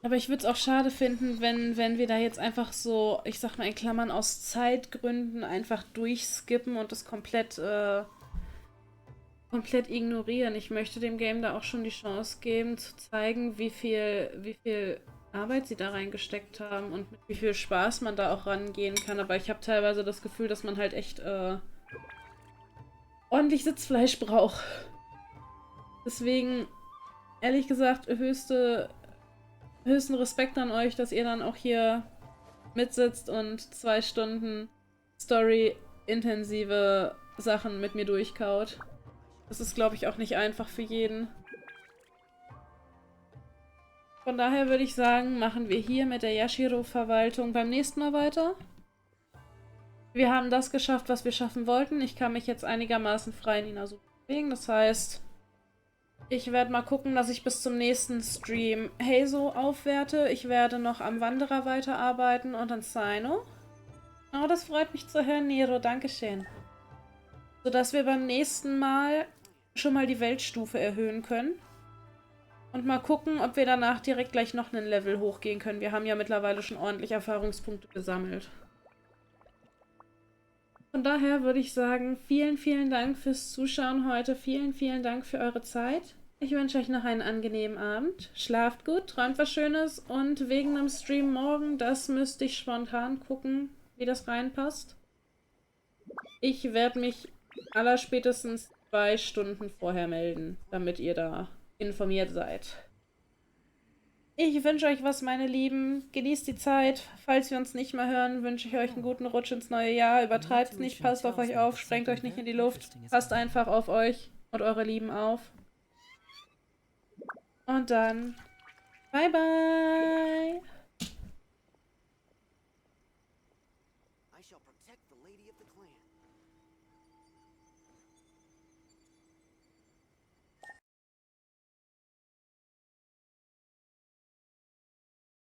Aber ich würde es auch schade finden, wenn wir da jetzt einfach so, ich sag mal in Klammern, aus Zeitgründen einfach durchskippen und das komplett ignorieren. Ich möchte dem Game da auch schon die Chance geben, zu zeigen, wie viel Arbeit sie da reingesteckt haben und mit wie viel Spaß man da auch rangehen kann. Aber ich habe teilweise das Gefühl, dass man halt echt ordentlich Sitzfleisch braucht. Deswegen, ehrlich gesagt, höchsten Respekt an euch, dass ihr dann auch hier mitsitzt und 2 Stunden Story-intensive Sachen mit mir durchkaut. Das ist, glaube ich, auch nicht einfach für jeden. Von daher würde ich sagen, machen wir hier mit der Yashiro-Verwaltung beim nächsten Mal weiter. Wir haben das geschafft, was wir schaffen wollten. Ich kann mich jetzt einigermaßen frei in Inazuma bewegen. Das heißt, ich werde mal gucken, dass ich bis zum nächsten Stream Heizo aufwerte. Ich werde noch am Wanderer weiterarbeiten und an Saino. Oh, das freut mich zu hören, Nero. Dankeschön. Sodass wir beim nächsten Mal schon mal die Weltstufe erhöhen können. Und mal gucken, ob wir danach direkt gleich noch einen Level hochgehen können. Wir haben ja mittlerweile schon ordentlich Erfahrungspunkte gesammelt. Von daher würde ich sagen, vielen, vielen Dank fürs Zuschauen heute. Vielen, vielen Dank für eure Zeit. Ich wünsche euch noch einen angenehmen Abend. Schlaft gut, träumt was Schönes und wegen dem Stream morgen, das müsste ich spontan gucken, wie das reinpasst. Ich werde mich allerspätestens 2 Stunden vorher melden, damit ihr da informiert seid. Ich wünsche euch was, meine Lieben. Genießt die Zeit. Falls wir uns nicht mehr hören, wünsche ich euch einen guten Rutsch ins neue Jahr. Übertreibt es nicht, passt auf euch auf, sprengt euch nicht in die Luft. Passt einfach auf euch und eure Lieben auf. Und dann, bye bye! I shall protect the lady of the clan.